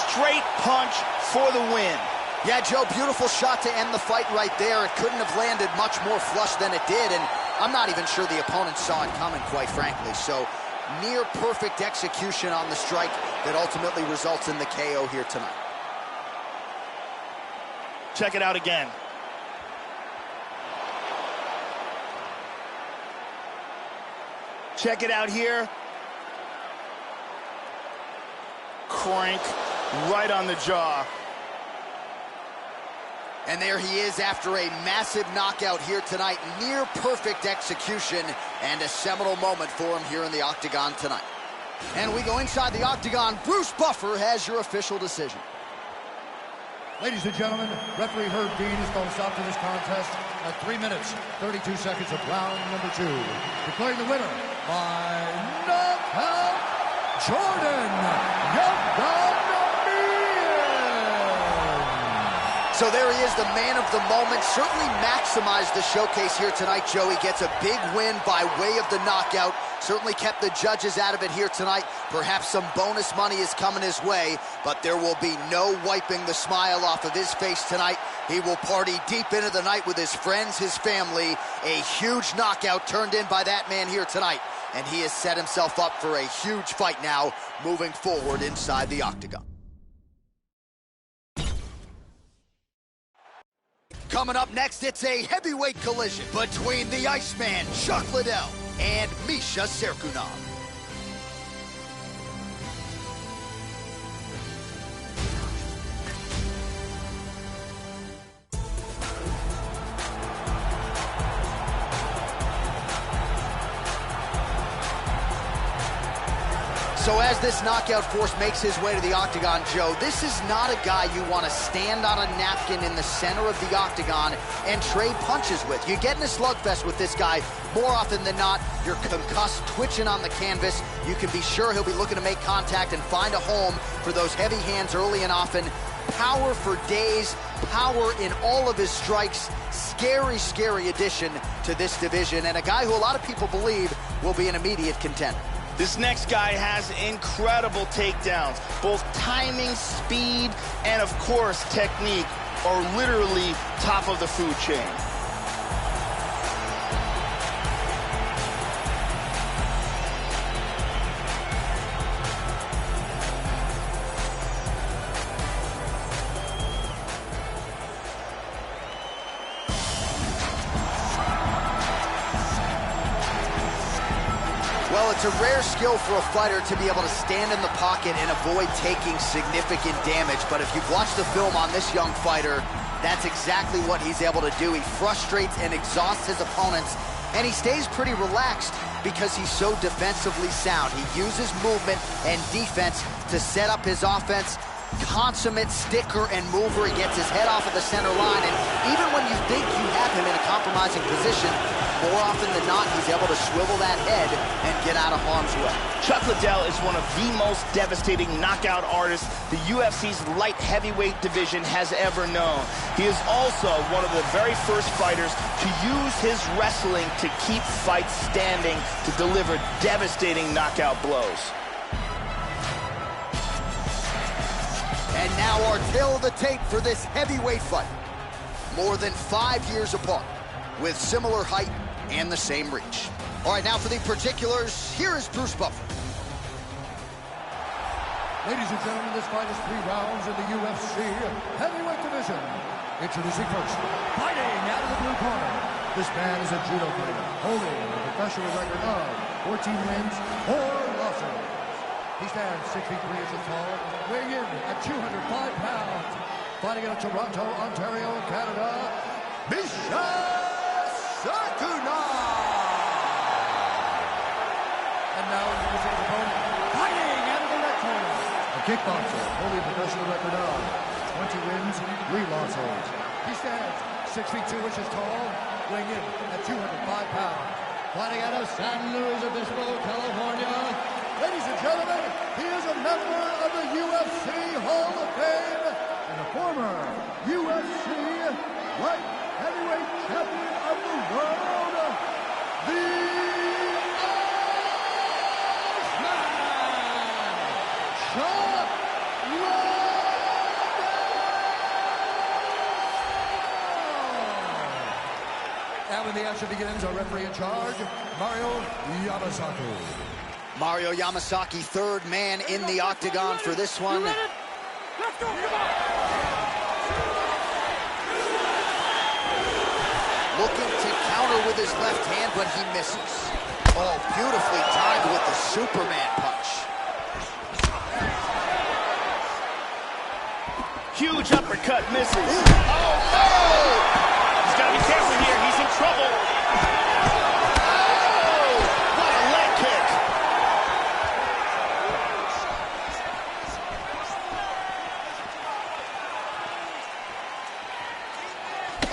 Straight punch for the win. Yeah, Joe, beautiful shot to end the fight right there. It couldn't have landed much more flush than it did, and I'm not even sure the opponent saw it coming, quite frankly. So, near perfect execution on the strike that ultimately results in the KO here tonight. Check it out again. Check it out here. Crank right on the jaw. And there he is after a massive knockout here tonight. Near perfect execution and a seminal moment for him here in the octagon tonight. And we go inside the octagon. Bruce Buffer has your official decision. Ladies and gentlemen, referee Herb Dean has called a stop to this contest at 3 minutes, 32 seconds of round number 2. Declaring the winner by knockout, Jordan Young. So there he is, the man of the moment. Certainly maximized the showcase here tonight, Joe. He gets a big win by way of the knockout. Certainly kept the judges out of it here tonight. Perhaps some bonus money is coming his way, but there will be no wiping the smile off of his face tonight. He will party deep into the night with his friends, his family. A huge knockout turned in by that man here tonight. And he has set himself up for a huge fight now, moving forward inside the octagon. Coming up next, it's a heavyweight collision between the Iceman, Chuck Liddell, and Misha Serkunov. So as this knockout force makes his way to the octagon, Joe, this is not a guy you want to stand on a napkin in the center of the octagon and trade punches with. You get in a slugfest with this guy, more often than not, you're concussed, twitching on the canvas. You can be sure he'll be looking to make contact and find a home for those heavy hands early and often. Power for days, power in all of his strikes. Scary, scary addition to this division, and a guy who a lot of people believe will be an immediate contender. This next guy has incredible takedowns. Both timing, speed, and of course, technique are literally top of the food chain. Well, it's a rare skill for a fighter to be able to stand in the pocket and avoid taking significant damage. But if you've watched the film on this young fighter, That's exactly what he's able to do. He frustrates and exhausts his opponents, and he stays pretty relaxed because he's so defensively sound. He uses movement and defense to set up his offense. Consummate sticker and mover. He gets his head off of the center line, and even when you think you have him in a compromising position, more often than not, he's able to swivel that head and get out of harm's way. Chuck Liddell is one of the most devastating knockout artists the UFC's light heavyweight division has ever known. He is also one of the very first fighters to use his wrestling to keep fights standing, to deliver devastating knockout blows. And now our tale of the tape for this heavyweight fight. More than 5 years apart, with similar height and the same reach. All right, now for the particulars, here is Bruce Buffer. Ladies and gentlemen, this fight is 3 rounds in the UFC heavyweight division. Introducing first, fighting out of the blue corner. This man is a judo fighter, holding a professional record of 14 wins, 4 losses. He stands 6 feet 3 inches tall, weighing in at 205 pounds. Fighting out of Toronto, Ontario, Canada, Misha Sakuna. And now introducing his opponent, fighting out of the red corner. A kickboxer, holding a professional record of 20 wins, 3 losses. He stands 6 feet 2 inches tall, weighing in at 205 pounds. Fighting out of San Luis Obispo, California. Ladies and gentlemen, he is a member of the UFC Hall of Fame and a former UFC light heavyweight champion of the world, the Iceman, Chuck Liddell. And when the action begins, our referee in charge, Mario Yamasaki. Mario Yamasaki, third man in the octagon for this one. Let's go, come on! Looking to counter with his left hand, but he misses. Oh, beautifully timed with the Superman punch. Huge uppercut misses. Oh, no! He's got to be careful here. He's in trouble. Oh, what a leg kick.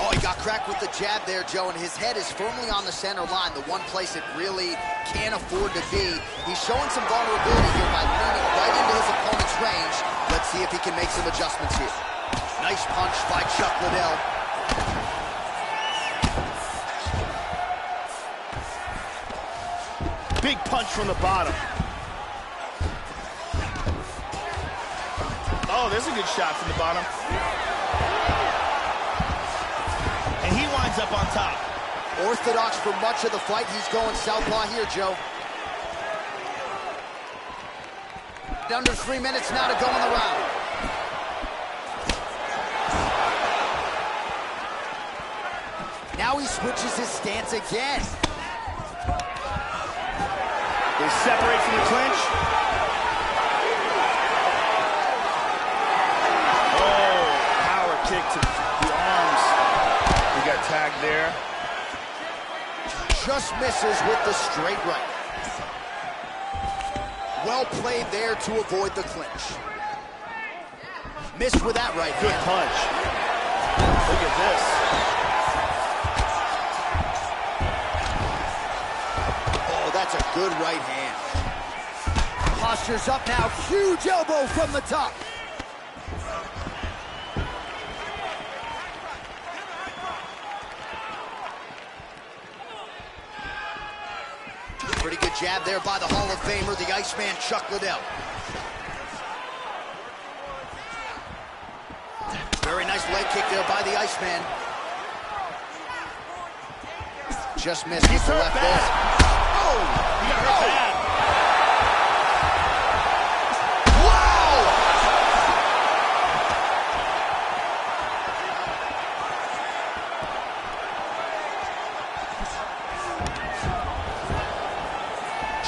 Oh, he got cracked with the jab there, Joe, and his head is firmly on the center line, the one place it really can't afford to be. He's showing some vulnerability here by leaning right into his opponent's range. Let's see if he can make some adjustments here. Nice punch by Chuck Liddell. Big punch from the bottom. Oh, there's a good shot from the bottom. And he winds up on top. Orthodox for much of the fight. He's going southpaw here, Joe. Under 3 minutes now to go in the round. Now he switches his stance again. They separate from the clinch. Oh, power kick to the arms. He got tagged there. Just misses with the straight right. Well played there to avoid the clinch. Missed with that right Good hand. punch. Look at this. Oh, that's a good right hand. Posture's up now. Huge elbow from the top. Pretty good jab there by the Hall of Famer, the Iceman, Chuck Liddell. Very nice leg kick there by the Iceman. Just missed with the left there. Oh, he got hurt bad.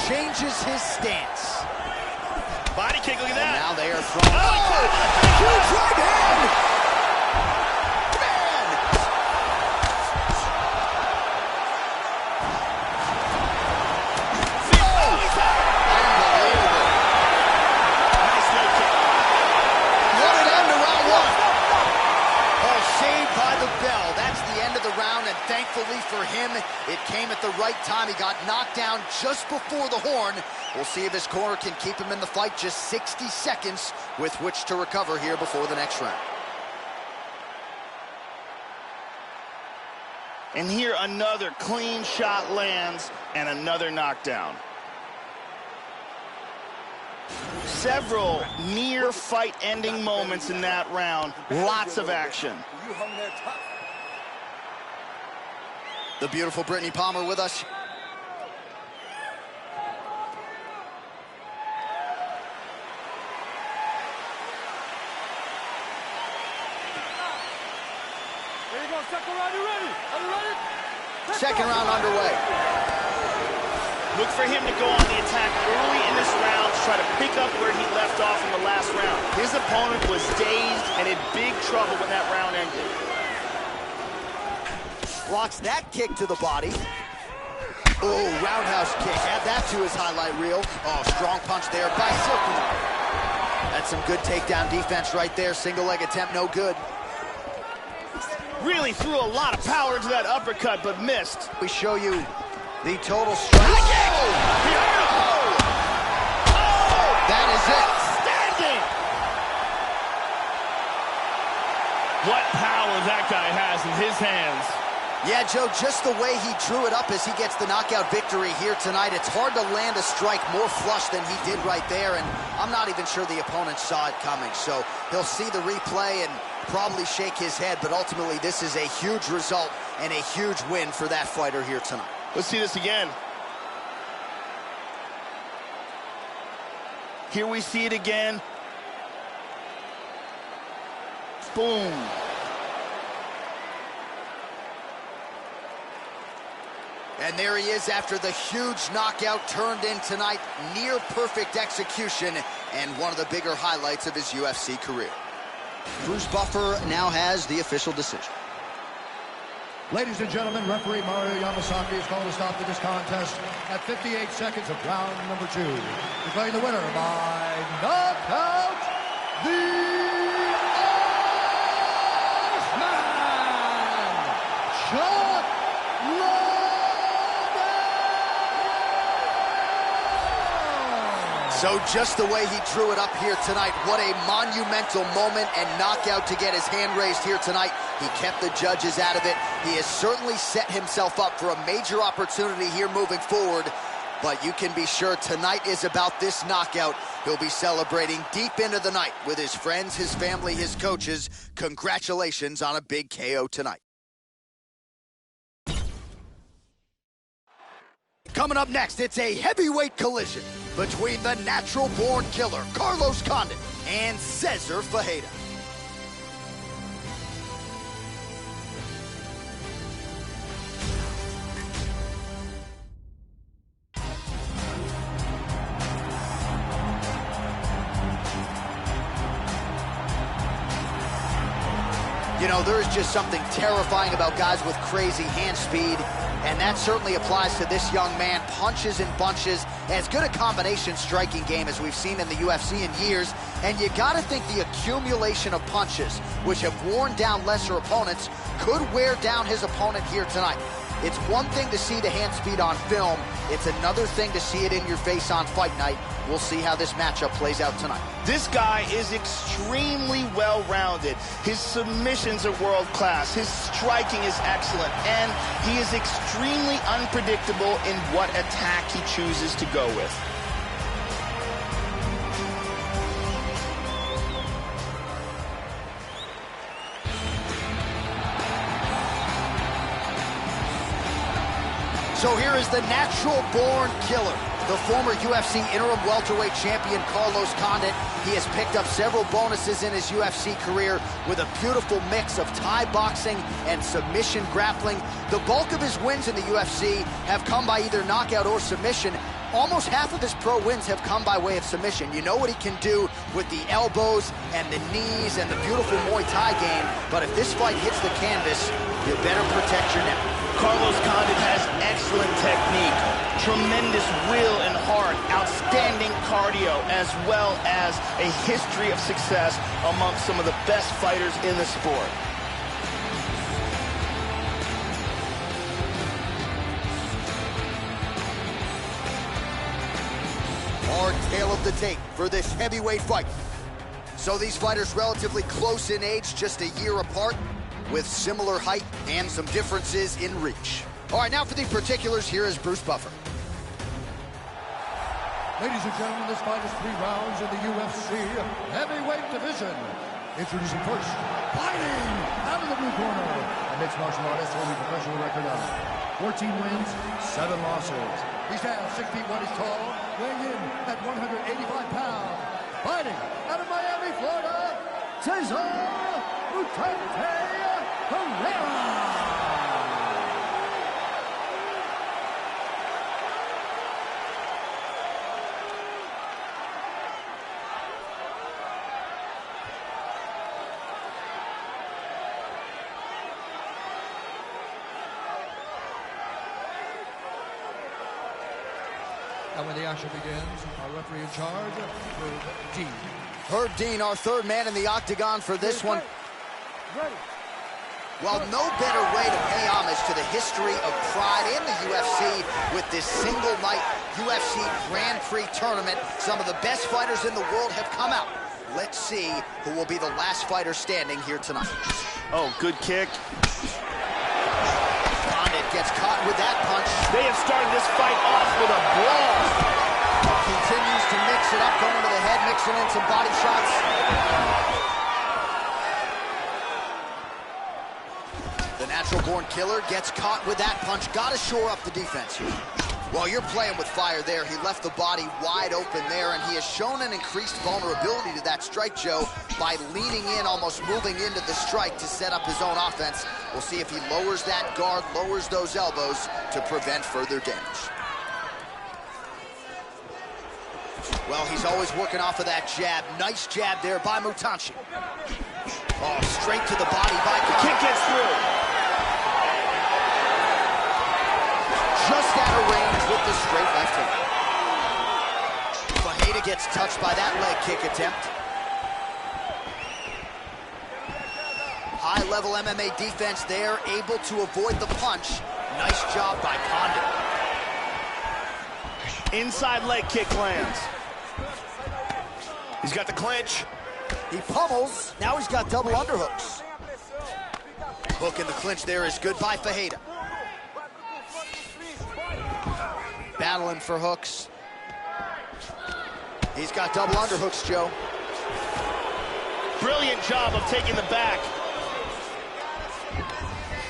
Changes his stance. Body kick, look at that. And now they are throwing. Oh, huge right hand! Thankfully for him, it came at the right time. He got knocked down just before the horn. We'll see if his corner can keep him in the fight. Just 60 seconds with which to recover here before the next round. And here another clean shot lands and another knockdown. Several near fight-ending moments in that round. Lots of action. You hung there tough. The beautiful Brittany Palmer with us. There you go, second round, you ready? Are you ready? Second round underway. Look for him to go on the attack early in this round to try to pick up where he left off in the last round. His opponent was dazed and in big trouble when that round ended. Blocks that kick to the body. Oh, roundhouse kick. Add that to his highlight reel. Oh, strong punch there by Silky. That's some good takedown defense right there. Single leg attempt, no good. Really threw a lot of power into that uppercut, but missed. We show you the total strike. Oh! That is it. Standing! What power that guy has in his hands. Yeah, Joe, just the way he drew it up as he gets the knockout victory here tonight, it's hard to land a strike more flush than he did right there, and I'm not even sure the opponent saw it coming. So he'll see the replay and probably shake his head, but ultimately this is a huge result and a huge win for that fighter here tonight. Let's see this again. Here we see it again. Boom. And there he is after the huge knockout turned in tonight. Near perfect execution and one of the bigger highlights of his UFC career. Bruce Buffer now has the official decision. Ladies and gentlemen, referee Mario Yamasaki has called a stop to this contest at 58 seconds of round number 2. Declaring the winner by knockout, the Iceman, Chuck Liddell. So just the way he drew it up here tonight, what a monumental moment and knockout to get his hand raised here tonight. He kept the judges out of it. He has certainly set himself up for a major opportunity here moving forward. But you can be sure tonight is about this knockout. He'll be celebrating deep into the night with his friends, his family, his coaches. Congratulations on a big KO tonight. Coming up next, it's a heavyweight collision between the natural-born killer, Carlos Condit, and Cesar Fajeda. You know, there is just something terrifying about guys with crazy hand speed, and that certainly applies to this young man. Punches and bunches, as good a combination striking game as we've seen in the UFC in years, and you gotta think the accumulation of punches, which have worn down lesser opponents, could wear down his opponent here tonight. It's one thing to see the hand speed on film, it's another thing to see it in your face on fight night. We'll see how this matchup plays out tonight. This guy is extremely well-rounded. His submissions are world-class. His striking is excellent. And he is extremely unpredictable in what attack he chooses to go with. So here is the natural-born killer, the former UFC interim welterweight champion Carlos Condit. He has picked up several bonuses in his UFC career with a beautiful mix of Thai boxing and submission grappling. The bulk of his wins in the UFC have come by either knockout or submission. Almost half of his pro wins have come by way of submission. You know what he can do with the elbows and the knees and the beautiful Muay Thai game, but if this fight hits the canvas, you better protect your neck. Carlos Condit has excellent technique, tremendous will and heart, outstanding cardio, as well as a history of success among some of the best fighters in the sport. tale of the tape for this heavyweight fight. So these fighters relatively close in age, just a year apart, with similar height and some differences in reach. All right, now for the particulars, here is Bruce Buffer. Ladies and gentlemen, this fight is 3 rounds in the UFC heavyweight division. Introducing first, fighting out of the blue corner, a mixed martial artist holding a professional record of 14 wins, 7 losses. He stands 6 feet 1 inch tall, weighing in at 185 pounds. Fighting out of Miami, Florida, Cesar Herrera. And when the action begins, our referee in charge, Herb Dean. Herb Dean, our third man in the octagon for this one. Ready. Well, no better way to pay homage to the history of pride in the UFC with this single night UFC Grand Prix tournament. Some of the best fighters in the world have come out. Let's see who will be the last fighter standing here tonight. Oh, good kick. Gets caught with that punch. They have started this fight off with a brawl. Continues to mix it up, going to the head, mixing in some body shots. The natural-born killer gets caught with that punch. Got to shore up the defense here. Well, you're playing with fire there. He left the body wide open there, and he has shown an increased vulnerability to that strike, Joe, by leaning in, almost moving into the strike to set up his own offense. We'll see if he lowers that guard, lowers those elbows to prevent further damage. Well, he's always working off of that jab. Nice jab there by Mutanchi. Oh, straight to the body by Khan. Kick gets through. Just out of range with the straight left hook. Fajeda gets touched by that leg kick attempt. High-level MMA defense there, able to avoid the punch. Nice job by Condon. Inside leg kick lands. He's got the clinch. He pummels. Now he's got double underhooks. Hook in the clinch there is good by Fajeda. Battling for hooks. He's got double underhooks, Joe. Brilliant job of taking the back.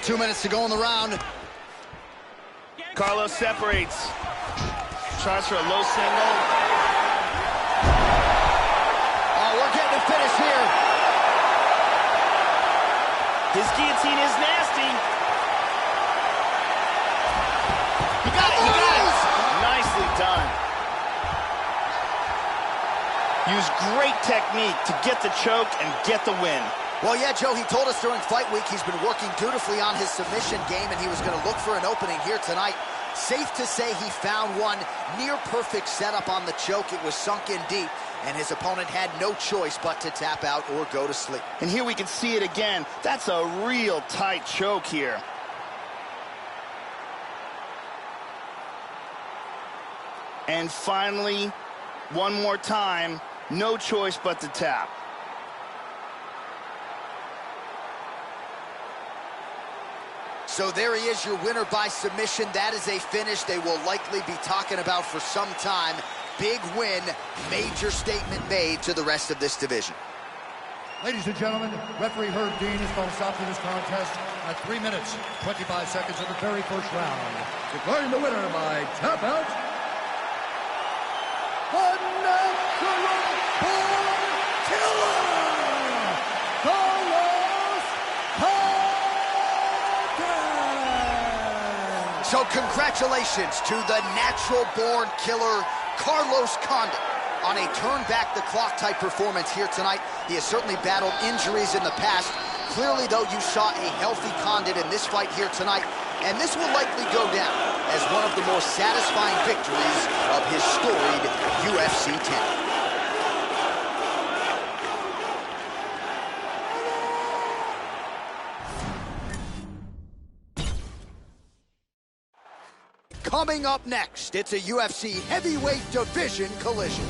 2 minutes to go in the round. Carlos separates. Tries for a low single. Oh, we're getting a finish here. His guillotine is nasty. He got it, he got it. Nicely done. Use great technique to get the choke and get the win. Well, yeah, Joe, he told us during fight week he's been working dutifully on his submission game, and he was going to look for an opening here tonight. Safe to say he found one. Near perfect setup on the choke. It was sunk in deep, and his opponent had no choice but to tap out or go to sleep. And here we can see it again. That's a real tight choke here. And finally, one more time, no choice but to tap. So there he is, your winner by submission. That is a finish they will likely be talking about for some time. Big win, major statement made to the rest of this division. Ladies and gentlemen, referee Herb Dean has called a stop to this contest at 3 minutes, 25 seconds of the very first round. Declaring the winner by tap out, the natural-born killer, Carlos Condon. So congratulations to the natural-born killer, Carlos Condon, on a turn-back-the-clock type performance here tonight. He has certainly battled injuries in the past. Clearly, though, you saw a healthy Condon in this fight here tonight, and this will likely go down as one of the more satisfying victories of his storied UFC tenure. Coming up next, it's a UFC heavyweight division collision.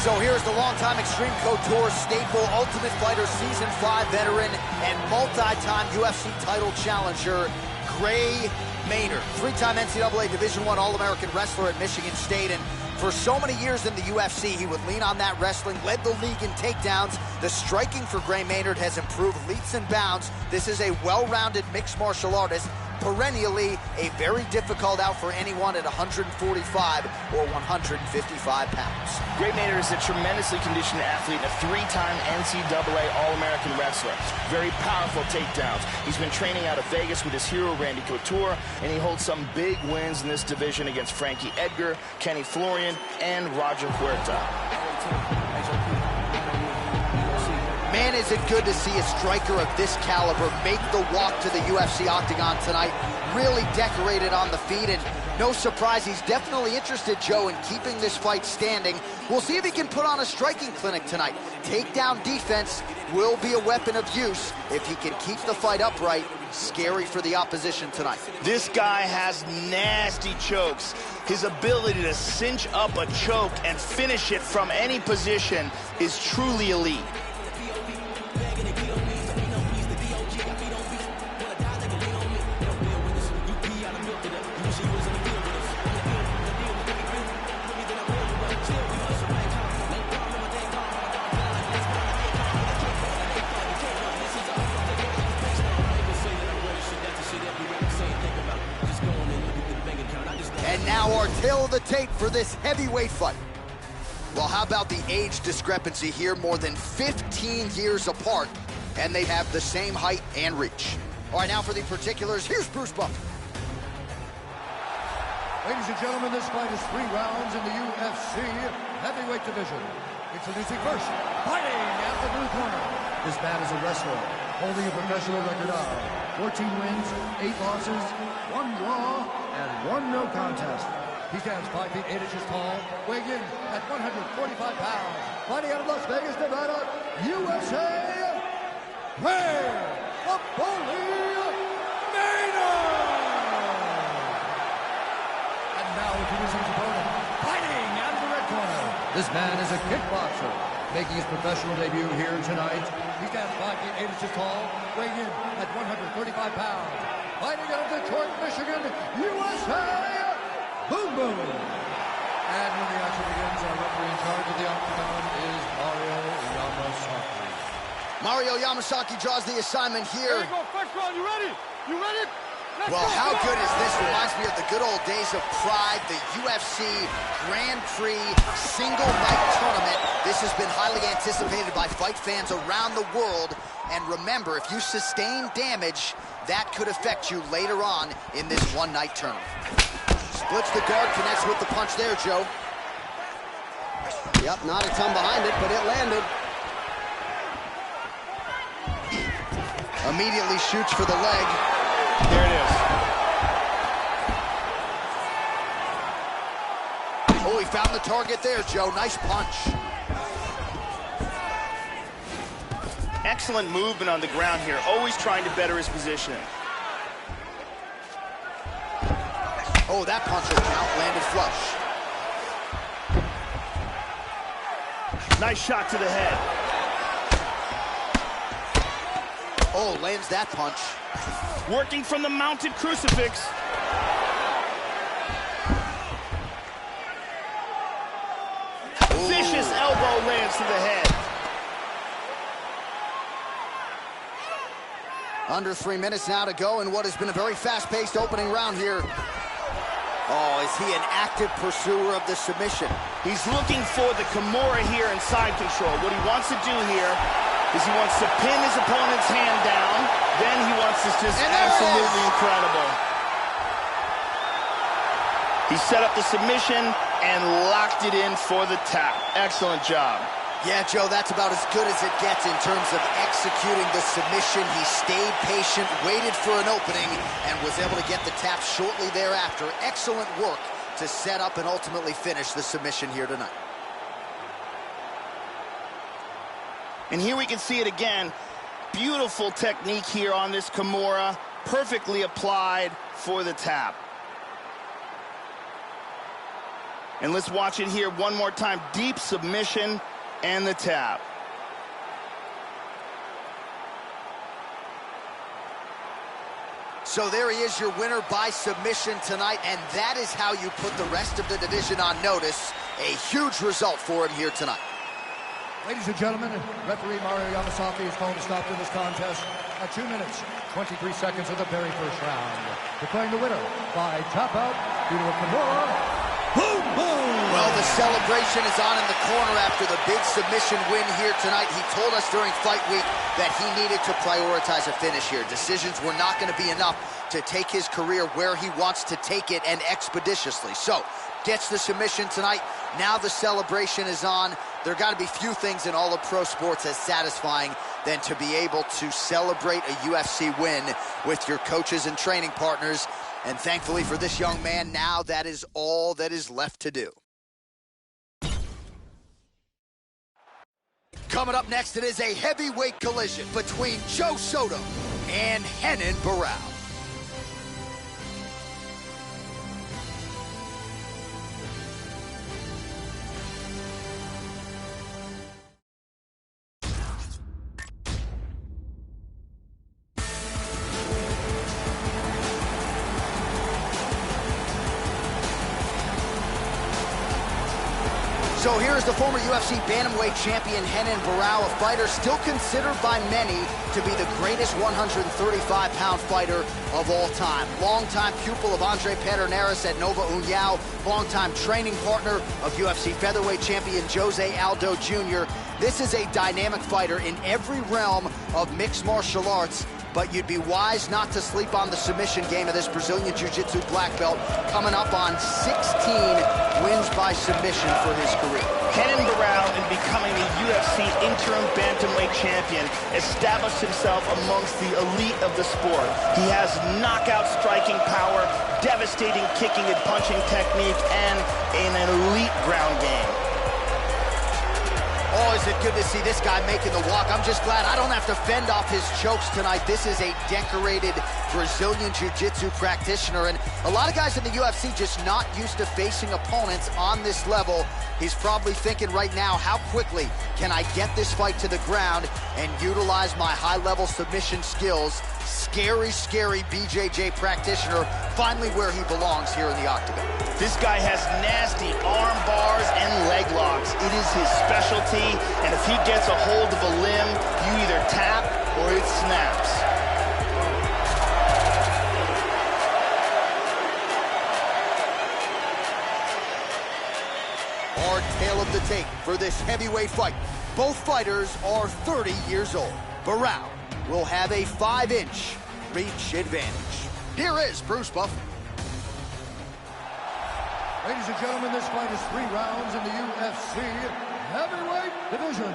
So here's the longtime Extreme Couture staple, Ultimate Fighter Season 5 veteran, and multi-time UFC title challenger, Gray Maynard. Three-time NCAA Division I All-American wrestler at Michigan State, and for so many years in the UFC, he would lean on that wrestling, led the league in takedowns. The striking for Gray Maynard has improved leaps and bounds. This is a well-rounded mixed martial artist, perennially a very difficult out for anyone at 145 or 155 pounds. Gray Maynard is a tremendously conditioned athlete and a three-time NCAA All-American wrestler. Very powerful takedowns. He's been training out of Vegas with his hero, Randy Couture, and he holds some big wins in this division against Frankie Edgar, Kenny Florian, and Roger Huerta. Man, is it good to see a striker of this caliber make the walk to the UFC octagon tonight. Really decorated on the feet, and no surprise, he's definitely interested, Joe, in keeping this fight standing. We'll see if he can put on a striking clinic tonight. Takedown defense will be a weapon of use if he can keep the fight upright. Scary for the opposition tonight. This guy has nasty chokes. His ability to cinch up a choke and finish it from any position is truly elite. And now our tale of the tape for this heavyweight fight. Well, how about the age discrepancy here? More than 15 years apart, and they have the same height and reach. All right, now for the particulars, here's Bruce Buffer. Ladies and gentlemen, this fight is 3 rounds in the UFC heavyweight division. Introducing first, fighting at the blue corner. This man is a wrestler, holding a professional record of 14 wins, 8 losses, 1 draw, and 1 no contest. He stands 5 feet 8 inches tall, weighing in at 145 pounds. Fighting out of Las Vegas, Nevada, USA, Gray the Bully Maynard! And now introducing his opponent, fighting out of the red corner. This man is a kickboxer, making his professional debut here tonight. He stands 5 feet 8 inches tall, weighing in at 135 pounds. Fighting out of Detroit, Michigan, USA, Boom Boom. And when the action begins, our referee in charge of the octagon is Mario Yamasaki. Mario Yamasaki draws the assignment here. Here we go, first round, you ready? You ready? Let's Well, go, how come good on. is this? Reminds me of the good old days of Pride, the UFC Grand Prix single night tournament. This has been highly anticipated by fight fans around the world. And remember, if you sustain damage, that could affect you later on in this one-night tournament. Splits the guard, connects with the punch there, Joe. Yep, not a ton behind it, but it landed. Immediately shoots for the leg. There it is. Oh, he found the target there, Joe. Nice punch. Excellent movement on the ground here, always trying to better his position. Oh, that punch will count. Landed flush. Nice shot to the head. Oh, lands that punch. Working from the mounted crucifix. Ooh. Vicious elbow lands to the head. Under 3 minutes now to go in what has been a very fast-paced opening round here. Oh, is he an active pursuer of the submission? He's looking for the Kimura here in side control. What he wants to do here is he wants to pin his opponent's hand down. Then he wants this just absolutely incredible. He set up the submission and locked it in for the tap. Excellent job. Yeah, Joe, that's about as good as it gets in terms of executing the submission. He stayed patient, waited for an opening, and was able to get the tap shortly thereafter. Excellent work to set up and ultimately finish the submission here tonight. And here we can see it again. Beautiful technique here on this Kimura. Perfectly applied for the tap. And let's watch it here one more time. Deep submission and the tap. So there he is, your winner by submission tonight, and that is how you put the rest of the division on notice. A huge result for him here tonight. Ladies and gentlemen, referee Mario Yamasaki is calling a stop to this contest at 2 minutes, 23 seconds of the very first round. Declaring the winner by tap out due to a Kimura. Boom, boom! Well, the celebration is on in the corner after the big submission win here tonight. He told us during fight week that he needed to prioritize a finish here. Decisions were not going to be enough to take his career where he wants to take it, and expeditiously. So, gets the submission tonight. Now the celebration is on. There got to be few things in all of pro sports as satisfying than to be able to celebrate a UFC win with your coaches and training partners. And thankfully for this young man, now that is all that is left to do. Coming up next, it is a heavyweight collision between Joe Soto and Renan Barão. So here's the former UFC bantamweight champion Renan Barão, a fighter still considered by many to be the greatest 135-pound fighter of all time. Longtime pupil of Andre Pederneiras at Nova União, longtime training partner of UFC featherweight champion Jose Aldo Jr. This is a dynamic fighter in every realm of mixed martial arts, but you'd be wise not to sleep on the submission game of this Brazilian Jiu-Jitsu black belt, coming up on 16 wins by submission for his career. Renan Barão, in becoming the UFC interim bantamweight champion, established himself amongst the elite of the sport. He has knockout striking power, devastating kicking and punching technique, and an elite ground game. Oh, is it good to see this guy making the walk. I'm just glad I don't have to fend off his chokes tonight. This is a decorated Brazilian Jiu-Jitsu practitioner, and a lot of guys in the UFC just not used to facing opponents on this level. He's probably thinking right now, how quickly can I get this fight to the ground and utilize my high-level submission skills? Scary, scary BJJ practitioner, finally where he belongs here in the octagon. This guy has nasty arm bars and leg locks. It is his specialty, and if he gets a hold of a limb, you either tap or it snaps. Hard tail of the tape for this heavyweight fight. Both fighters are 30 years old. Barão will have a 5-inch reach advantage. Here is Bruce Buffer. Ladies and gentlemen, this fight is 3 rounds in the UFC heavyweight division.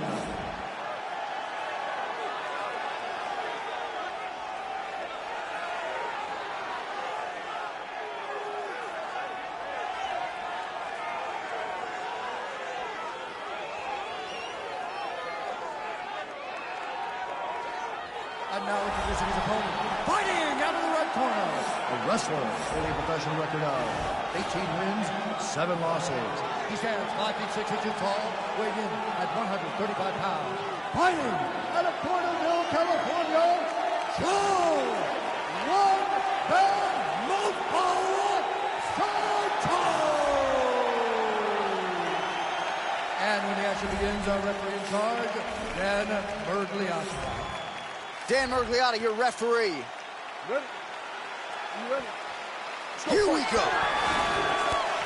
And now introducing his opponent, fighting out of the right corner, a wrestler holding a professional record of 18 wins, 7 losses. He stands 5 feet 6 inches tall, weighing in at 135 pounds. Fighting out of Porterville, California, Joe One Bad Mouthful Soto! And when the action begins, our referee in charge, Dan Mergliata. Dan Mergliata, your referee. Ready? You ready? Here we go.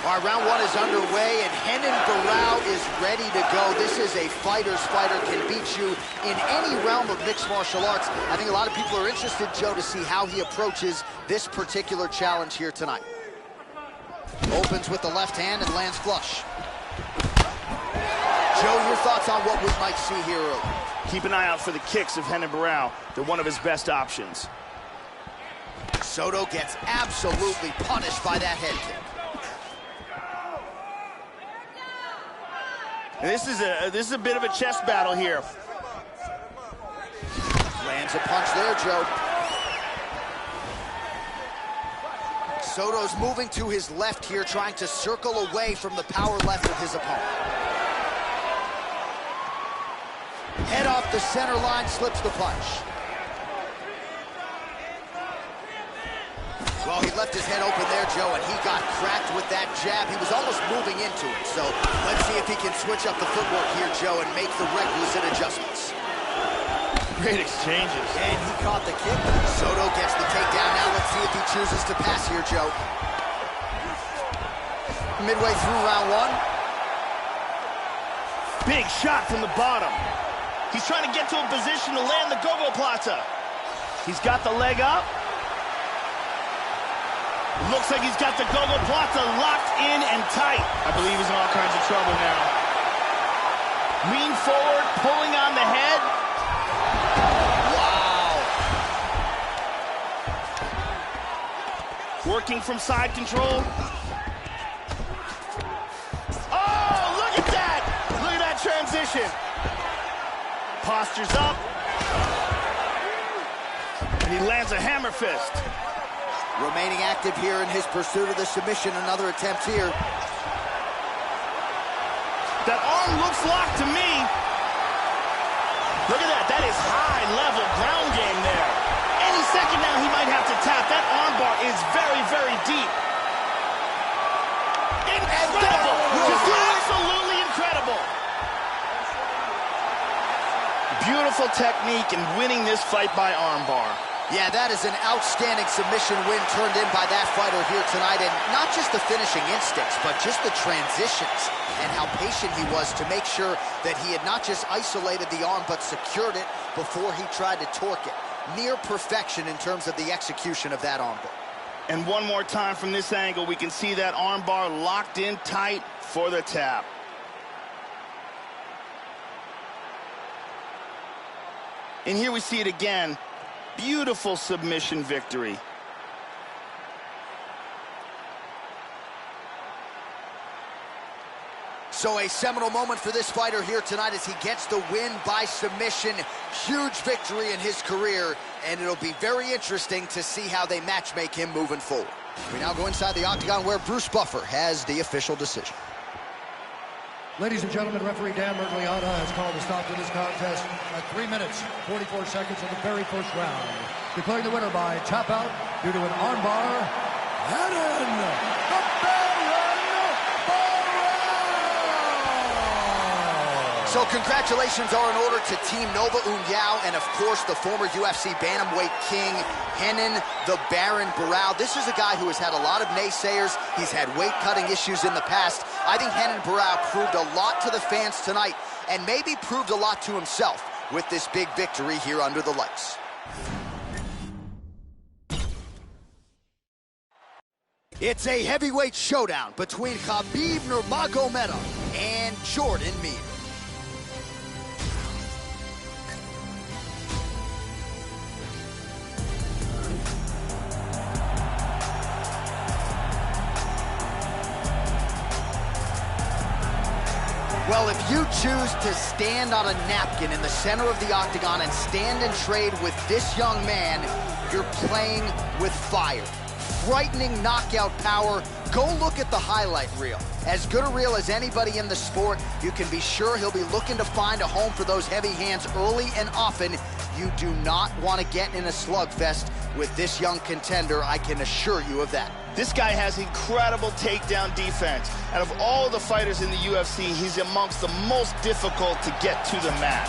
All right, round 1 is underway, and Renan Barão is ready to go. This is a fighter's fighter, can beat you in any realm of mixed martial arts. I think a lot of people are interested, Joe, to see how he approaches this particular challenge here tonight. Opens with the left hand and lands flush. Joe, your thoughts on what we might see here early? Keep an eye out for the kicks of Renan Barão. They're one of his best options. Soto gets absolutely punished by that head kick. And this is a bit of a chest battle here. Lands a punch there, Joe. Soto's moving to his left here, trying to circle away from the power left of his opponent. Head off the center line, slips the punch. Well, he left his head open there, Joe, and he got cracked with that jab. He was almost moving into it. So let's see if he can switch up the footwork here, Joe, and make the requisite adjustments. Great exchanges. And he caught the kick. Soto gets the takedown. Now let's see if he chooses to pass here, Joe. Midway through round one. Big shot from the bottom. He's trying to get to a position to land the go-go plata. He's got the leg up. Looks like he's got the go-go plata locked in and tight. I believe he's in all kinds of trouble now. Lean forward, pulling on the head. Wow. Working from side control. Oh, look at that! Look at that transition. Postures up. And he lands a hammer fist. Remaining active here in his pursuit of the submission. Another attempt here. That arm looks locked to me. Look at that. That is high-level ground game there. Any second now he might have to tap. That arm bar is very, very deep. Incredible. Just absolutely incredible. Beautiful technique in winning this fight by armbar. Yeah, that is an outstanding submission win turned in by that fighter here tonight. And not just the finishing instincts, but just the transitions and how patient he was to make sure that he had not just isolated the arm, but secured it before he tried to torque it. Near perfection in terms of the execution of that armbar. And one more time from this angle, we can see that armbar locked in tight for the tap. And here we see it again. Beautiful submission victory. So a seminal moment for this fighter here tonight as he gets the win by submission. Huge victory in his career, and it'll be very interesting to see how they matchmake him moving forward. We now go inside the octagon where Bruce Buffer has the official decision. Ladies and gentlemen, referee Dan Mergliata has called a stop to this contest at 3 minutes, 44 seconds of the very first round. Declaring the winner by tap out due to an armbar, Renan Barão! So congratulations are in order to Team Nova União and, of course, the former UFC Bantamweight King, Renan the Baron Barão. This is a guy who has had a lot of naysayers. He's had weight-cutting issues in the past. I think Renan Barão proved a lot to the fans tonight and maybe proved a lot to himself with this big victory here under the lights. It's a heavyweight showdown between Khabib Nurmagomedov and Jordan Mein. Well, if you choose to stand on a napkin in the center of the octagon and stand and trade with this young man, you're playing with fire. Frightening knockout power. Go look at the highlight reel. As good a reel as anybody in the sport, you can be sure he'll be looking to find a home for those heavy hands early and often. You do not want to get in a slugfest with this young contender, I can assure you of that. This guy has incredible takedown defense. Out of all the fighters in the UFC, he's amongst the most difficult to get to the mat.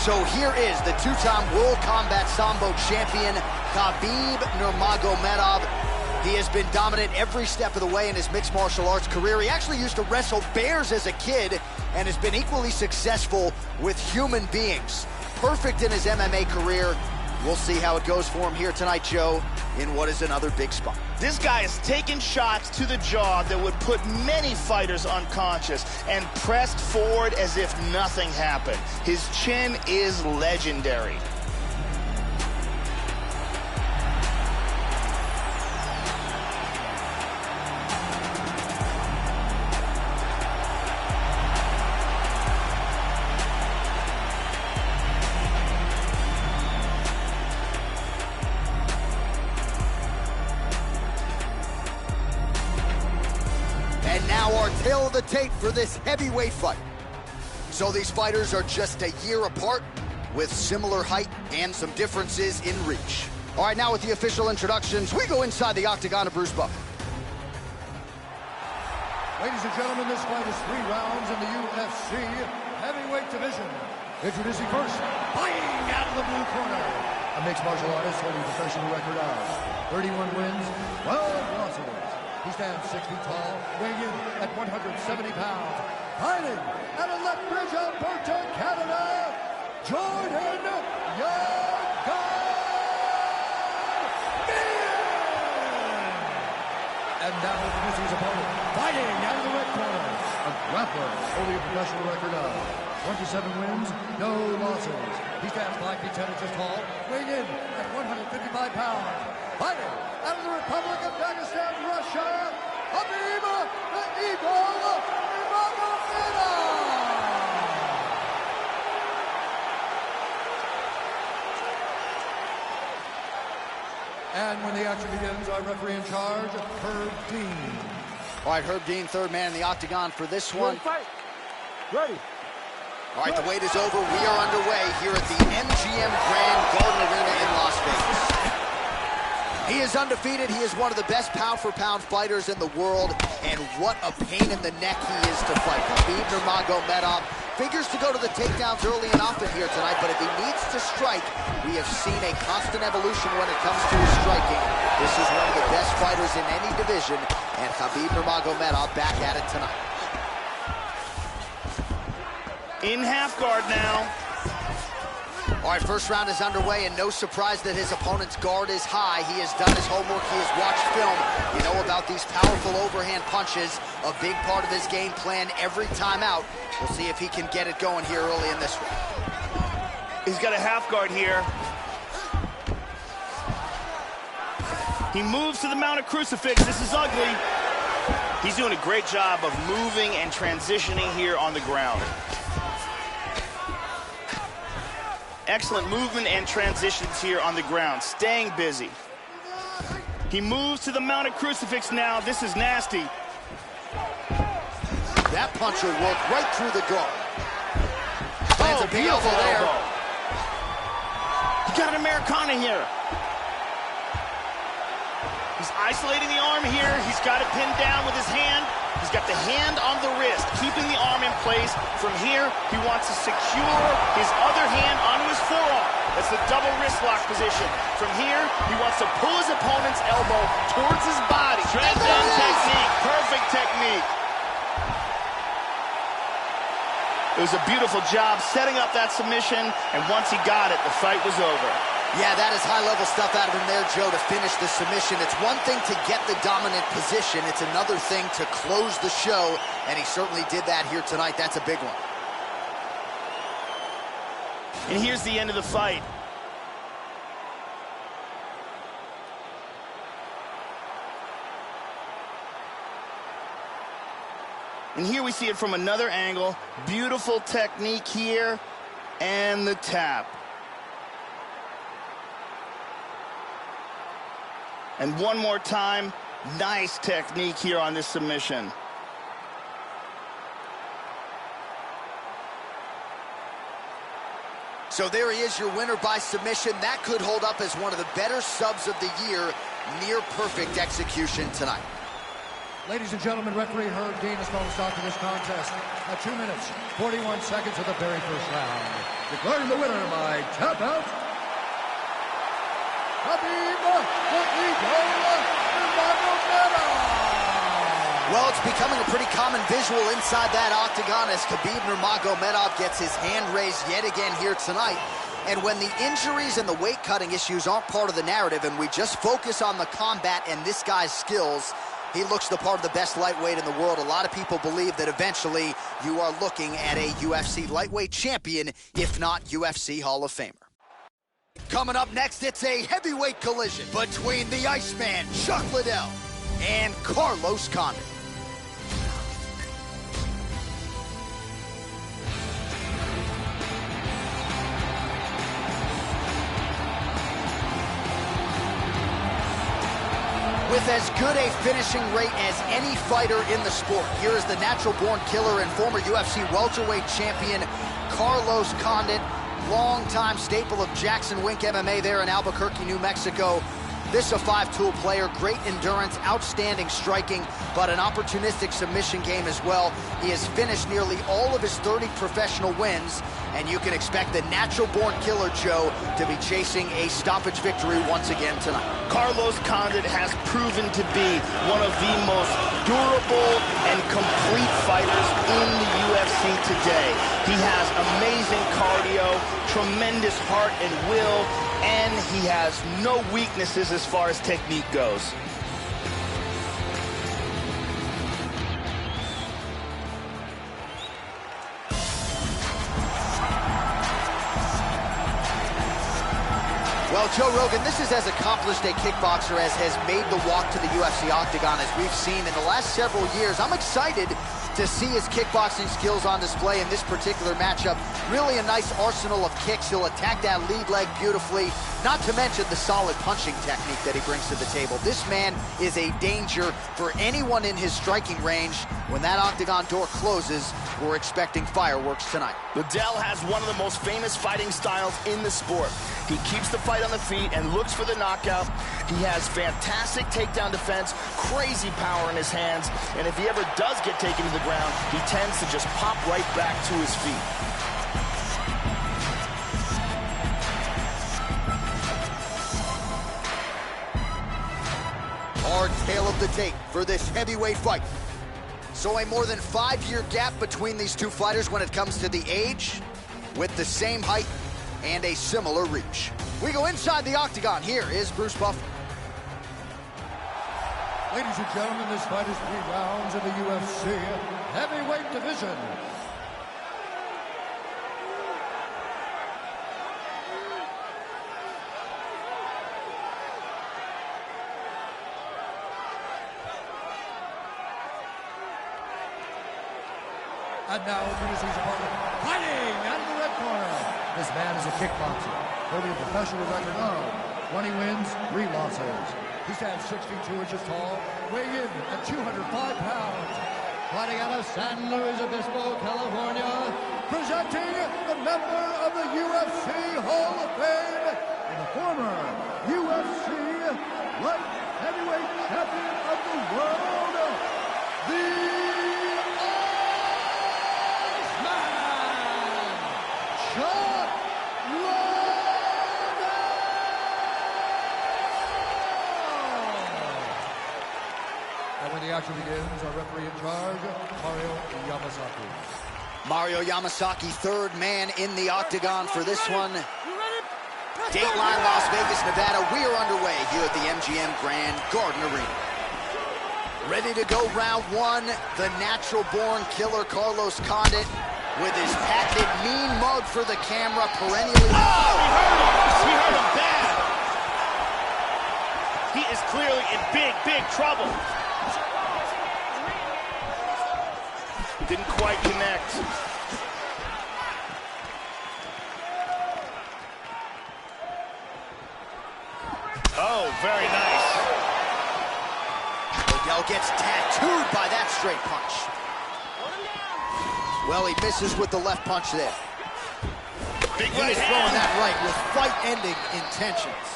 So here is the two-time World Combat Sambo champion, Khabib Nurmagomedov. He has been dominant every step of the way in his mixed martial arts career. He actually used to wrestle bears as a kid and has been equally successful with human beings. Perfect in his MMA career. We'll see how it goes for him here tonight, Joe, in what is another big spot. This guy is taking shots to the jaw that would put many fighters unconscious and pressed forward as if nothing happened. His chin is legendary. And now our tail of the tape for this heavyweight fight. So these fighters are just a year apart with similar height and some differences in reach. All right, now with the official introductions, we go inside the octagon of Bruce Buffer. Ladies and gentlemen, this fight is 3 rounds in the UFC heavyweight division. Introducing first, fighting out of the blue corner, a mixed martial artist holding a professional record of 31 wins, 12 losses. He stands 6 feet tall, weighing in at 170 pounds. Fighting out of Lethbridge, Alberta, Canada, Jordan And now introducing his opponent, fighting out of the red corner, a grappler holding a professional record of 27 wins, no losses. He stands 5 feet 10 inches tall, weighing in at 155 pounds. Fighting out of the Republic of Dagestan, Russia, Khabib the Eagle Nurmagomedov. And when the action begins, our referee in charge, Herb Dean. All right, Herb Dean, third man in the octagon for this one. Fight. Ready. All right, the wait is over. We are underway here at the MGM Grand Garden Arena in Las Vegas. He is undefeated. He is one of the best pound-for-pound fighters in the world, and what a pain in the neck he is to fight. Khabib Nurmagomedov figures to go to the takedowns early and often here tonight, but if he needs to strike, we have seen a constant evolution when it comes to his striking. This is one of the best fighters in any division, and Khabib Nurmagomedov back at it tonight. In half guard now. All right, first round is underway, and no surprise that his opponent's guard is high. He has done his homework. He has watched film. You know about these powerful overhand punches, a big part of his game plan every time out. We'll see if he can get it going here early in this one. He's got a half guard here. He moves to the mounted crucifix. This is ugly. He's doing a great job of moving and transitioning here on the ground. Excellent movement and transitions here on the ground, staying busy. He moves to the mounted crucifix now. This is nasty. That punch will work right through the guard. Lands a big elbow there. He got an Americana here. He's isolating the arm here. He's got it pinned down with his hand. He's got the hand on the wrist, keeping the arm in place. From here, he wants to secure his other hand onto his forearm. That's the double wrist lock position. From here, he wants to pull his opponent's elbow towards his body. Transcend technique, perfect technique. It was a beautiful job setting up that submission, and once he got it, the fight was over. Yeah, that is high-level stuff out of him there, Joe, to finish the submission. It's one thing to get the dominant position. It's another thing to close the show, and he certainly did that here tonight. That's a big one. And here's the end of the fight. And here we see it from another angle. Beautiful technique here, and the tap. And one more time, nice technique here on this submission. So there he is, your winner by submission. That could hold up as one of the better subs of the year. Near perfect execution tonight. Ladies and gentlemen, referee Herb Dean has called a stop to this contest at 2 minutes, 41 seconds of the very first round. Declaring the winner by tap out, Khabib the Eagle Well, it's becoming a pretty common visual inside that octagon as Khabib Nurmagomedov gets his hand raised yet again here tonight. And when the injuries and the weight cutting issues aren't part of the narrative and we just focus on the combat and this guy's skills, he looks the part of the best lightweight in the world. A lot of people believe that eventually you are looking at a UFC lightweight champion, if not UFC Hall of Famer. Coming up next, it's a heavyweight collision between the Iceman, Chuck Liddell, and Carlos Condit. With as good a finishing rate as any fighter in the sport, here is the natural-born killer and former UFC welterweight champion, Carlos Condit, longtime staple of Jackson Wink MMA there in Albuquerque, New Mexico. This is a five-tool player, great endurance, outstanding striking, but an opportunistic submission game as well. He has finished nearly all of his 30 professional wins, and you can expect the natural-born killer, Joe, to be chasing a stoppage victory once again tonight. Carlos Condit has proven to be one of the most durable and complete fighters in the UFC today. He has amazing cardio, tremendous heart and will, and he has no weaknesses as far as technique goes. Well, Joe Rogan, this is as accomplished a kickboxer as has made the walk to the UFC octagon as we've seen in the last several years. I'm excited to see his kickboxing skills on display in this particular matchup. Really a nice arsenal of kicks. He'll attack that lead leg beautifully, not to mention the solid punching technique that he brings to the table. This man is a danger for anyone in his striking range. When that octagon door closes, we're expecting fireworks tonight. Liddell has one of the most famous fighting styles in the sport. He keeps the fight on the feet and looks for the knockout. He has fantastic takedown defense, crazy power in his hands, and if he ever does get taken to the ground, he tends to just pop right back to his feet. Hard tale of the tape for this heavyweight fight. So a more than 5-year gap between these two fighters when it comes to the age, with the same height and a similar reach. We go inside the octagon. Here is Bruce Buffer. Ladies and gentlemen, this fight is 3 rounds in the UFC heavyweight division. And now introducing his opponent, fighting out of the red corner. This man is a kickboxer, holding a professional record of 20 wins, 3 losses. He stands 62 inches tall, weighing in at 205 pounds. Fighting out of San Luis Obispo, California, presenting the member of the UFC Hall of Fame and the former UFC light heavyweight champion of the world, the the action begins, our referee in charge, Mario Yamasaki. Mario Yamasaki, third man in the octagon for this one. Dateline Las Vegas, Nevada. We are underway here at the MGM Grand Garden Arena. Ready to go round 1, the natural-born killer Carlos Condit with his patented mean mug for the camera, perennially... Oh! He hurt him bad. He is clearly in big, big trouble. Didn't quite connect. Oh, very nice. Liddell gets tattooed by that straight punch. Well, he misses with the left punch there. Big He is throwing that right with fight-ending intentions.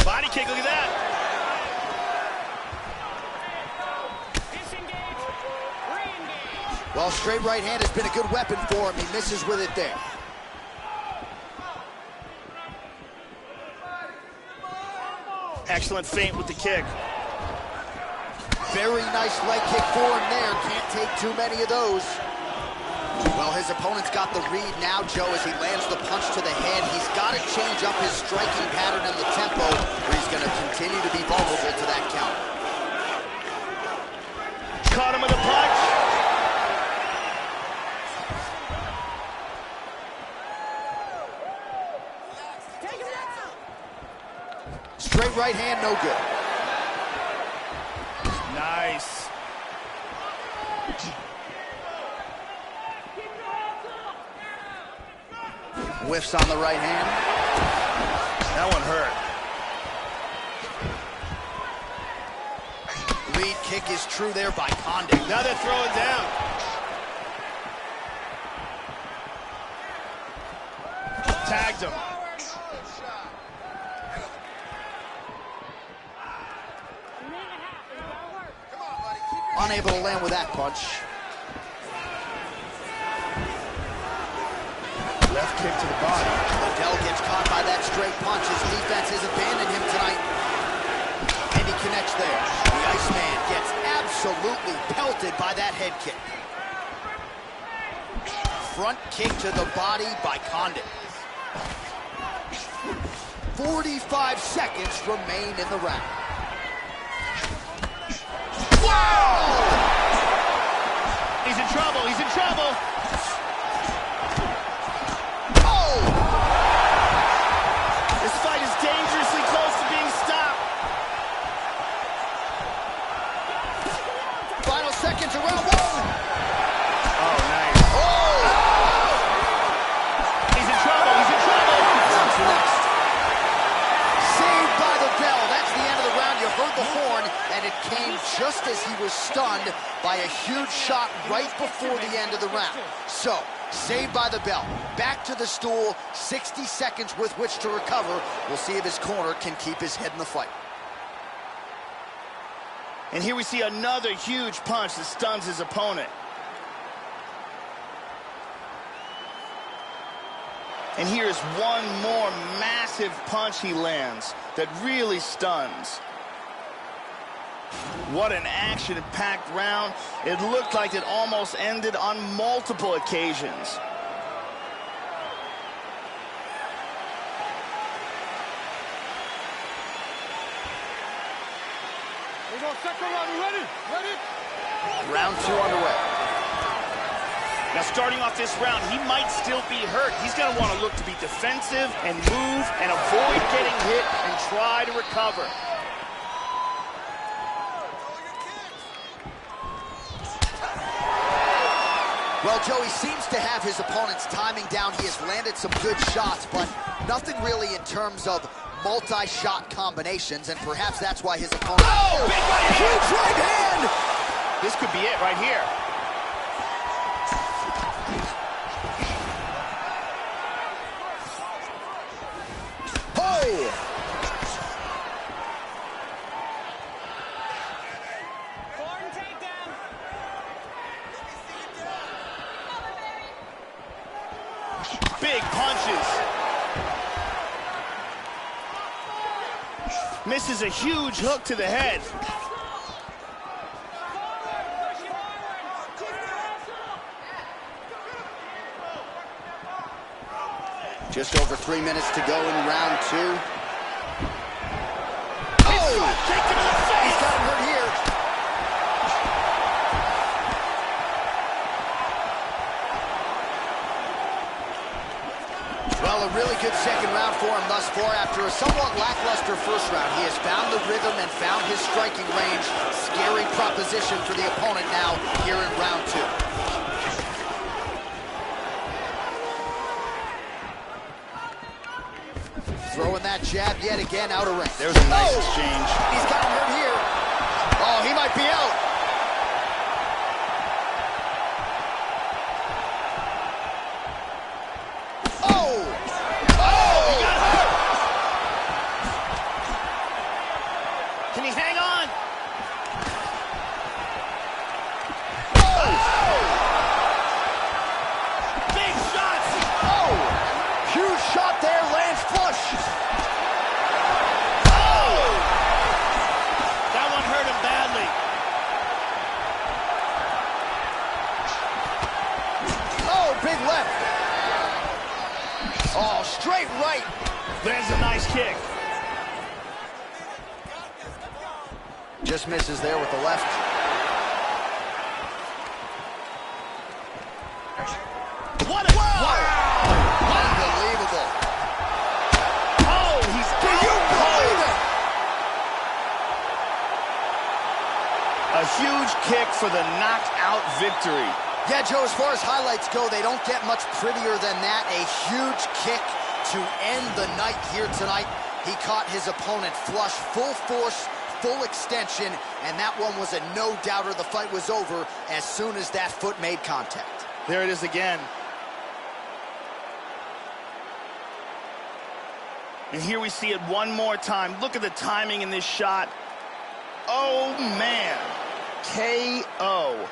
Body kick, look at that. Well, straight right hand has been a good weapon for him. He misses with it there. Excellent feint with the kick. Very nice leg kick for him there. Can't take too many of those. Well, his opponent's got the read now, Joe, as he lands the punch to the head. He's got to change up his striking pattern and the tempo, or he's going to continue to be vulnerable to that count. Caught him with a punch. Straight right hand, no good. Nice. Whiffs on the right hand. That one hurt. Lead kick is true there by Condit. Now they're throwing down. Tagged him. Unable to land with that punch. Left kick to the body. Liddell gets caught by that straight punch. His defense has abandoned him tonight. And he connects there. The Iceman gets absolutely pelted by that head kick. Front kick to the body by Condit. 45 seconds remain in the round. Whoa! He's in trouble. He's in trouble. Oh! This fight is dangerously close to being stopped. Final seconds of round one. Oh, nice. Oh! He's in trouble. He's in trouble. Round two next. Saved by the bell. That's the end of the round. You heard the horn, and it came just as he was stunned by a huge shot right before the end of the round. So, saved by the bell. Back to the stool. 60 seconds with which to recover. We'll see if his corner can keep his head in the fight. And here we see another huge punch that stuns his opponent. And here's one more massive punch he lands that really stuns. What an action-packed round. It looked like it almost ended on multiple occasions. We go second round. You ready? Ready? Round two underway. Now, starting off this round, he might still be hurt. He's going to want to look to be defensive and move and avoid getting hit and try to recover. Well, Joe, he seems to have his opponent's timing down. He has landed some good shots, but nothing really in terms of multi-shot combinations, and perhaps that's why his opponent... Oh, big right hand! Huge right hand! This could be it right here. Oh! Big punches. Misses a huge hook to the head. Just over 3 minutes to go in round two. Oh! Kick to the face! He's got him hurt here. Well, a really good second round for him thus far. After a somewhat lackluster first round, he has found the rhythm and found his striking range. Scary proposition for the opponent now here in round two. Throwing that jab yet again out of range. There's a nice exchange. He's got him hurt here. Oh, he might be out. Oh! Oh, he got hurt. Can he hang on? Oh! Big shots! Oh! Huge shot there, lands flush. Oh! big left. Oh, straight right. There's a nice kick. Just misses there with the left. What a... Wow! Unbelievable. Oh, he's... Do you believe it? A huge kick for the knockout victory. Yeah, Joe, as far as highlights go, they don't get much prettier than that. A huge kick to end the night here tonight. He caught his opponent flush, full force, full extension, and that one was a no-doubter. The fight was over as soon as that foot made contact. There it is again. And here we see it one more time. Look at the timing in this shot. Oh, man. KO.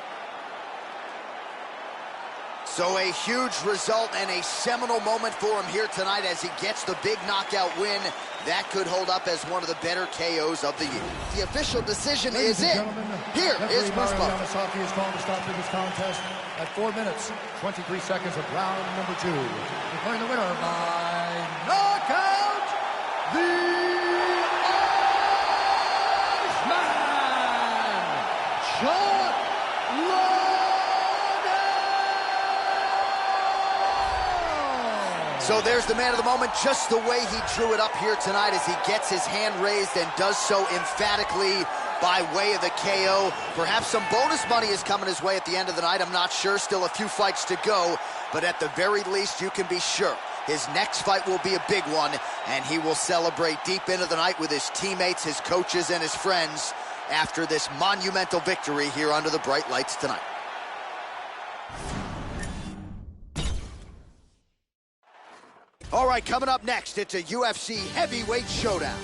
So a huge result and a seminal moment for him here tonight as he gets the big knockout win. That could hold up as one of the better KOs of the year. The official decision is in. Here is Bruce Buffer. Yamasaki is called to stop this contest at 4 minutes, 23 seconds of round number 2. Declaring the winner by knockout, the Iceman, So there's the man of the moment, just the way he drew it up here tonight as he gets his hand raised and does so emphatically by way of the KO. Perhaps some bonus money is coming his way at the end of the night. I'm not sure. Still a few fights to go. But at the very least, you can be sure his next fight will be a big one, and he will celebrate deep into the night with his teammates, his coaches, and his friends after this monumental victory here under the bright lights tonight. All right, coming up next, it's a UFC heavyweight showdown.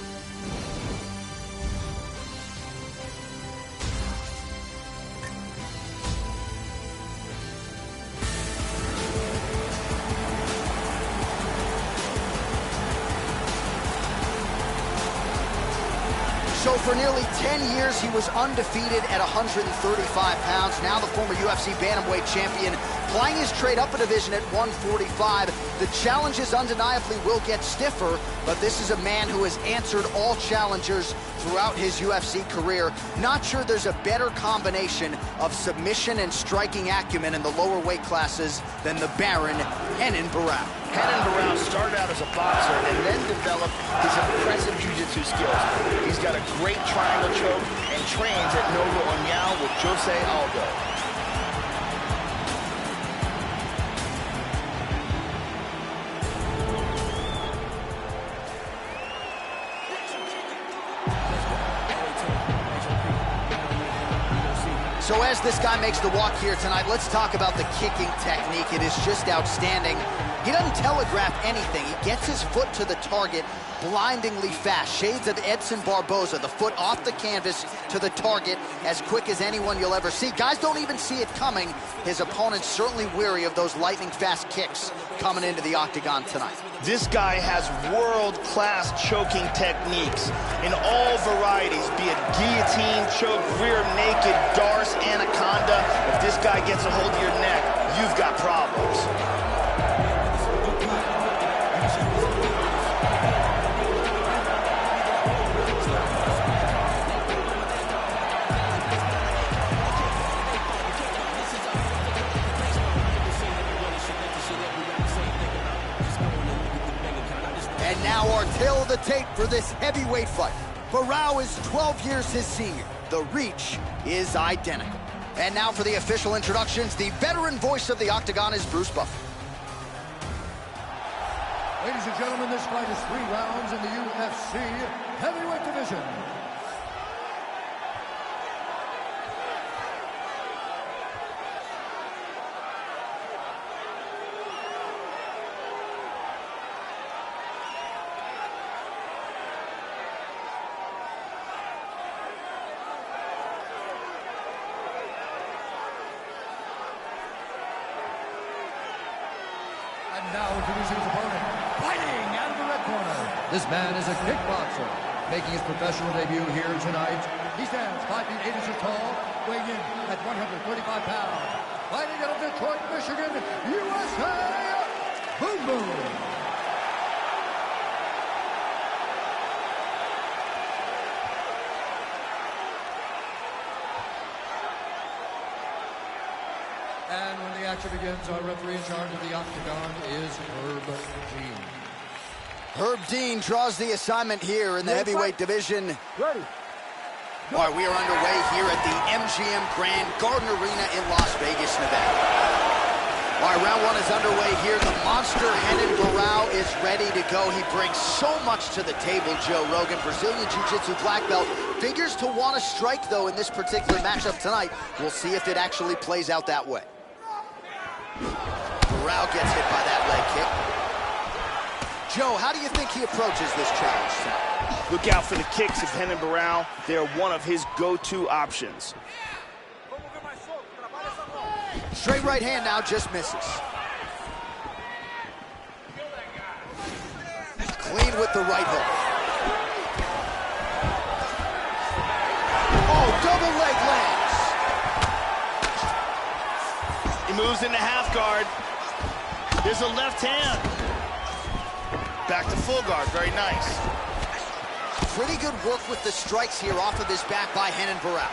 So for nearly 10 years, he was undefeated at 135 pounds. Now the former UFC bantamweight champion plying his trade up a division at 145. The challenges undeniably will get stiffer, but this is a man who has answered all challengers throughout his UFC career. Not sure there's a better combination of submission and striking acumen in the lower weight classes than the Baron, Renan Barão. Renan Barão started out as a boxer and then developed his impressive jiu-jitsu skills. He's got a great triangle choke and trains at Nova União with Jose Aldo. So as this guy makes the walk here tonight, let's talk about the kicking technique. It is just outstanding. He doesn't telegraph anything. He gets his foot to the target blindingly fast. Shades of Edson Barboza, the foot off the canvas to the target as quick as anyone you'll ever see. Guys don't even see it coming. His opponent's certainly weary of those lightning-fast kicks coming into the octagon tonight. This guy has world-class choking techniques in all varieties, be it guillotine, choke, rear naked, Darce, anaconda. If this guy gets a hold of your neck, you've got problems. And now our tale of the tape for this heavyweight fight. Barão is 12 years his senior. The reach is identical. And now for the official introductions, the veteran voice of the octagon is Bruce Buffer. Ladies and gentlemen, this fight is 3 rounds in the UFC heavyweight division. And now introducing his opponent, fighting out of the red corner. This man is a kickboxer, making his professional debut here tonight. He stands 5 feet 8 inches tall, weighing in at 135 pounds. fighting out of Detroit, Michigan, USA, Boom Boom. And when the action begins, our referee in charge of the Octagon is Herb Dean. Herb Dean draws the assignment here in the heavyweight division. Ready. All right, we are underway here at the MGM Grand Garden Arena in Las Vegas, Nevada. All right, round one is underway here. The monster Renan Barão is ready to go. He brings so much to the table, Joe Rogan. Brazilian Jiu-Jitsu black belt. Figures to want to strike, though, in this particular matchup tonight. We'll see if it actually plays out that way. Barão gets hit by that leg kick. Joe, how do you think he approaches this challenge tonight? Look out for the kicks of Renan Barão. They're one of his go-to options. Straight right hand now, just misses. Clean with the right hook. Oh, double leg lands. He moves into half guard. There's a left hand. Back to full guard, very nice. Pretty good work with the strikes here off of this back by Renan Barão.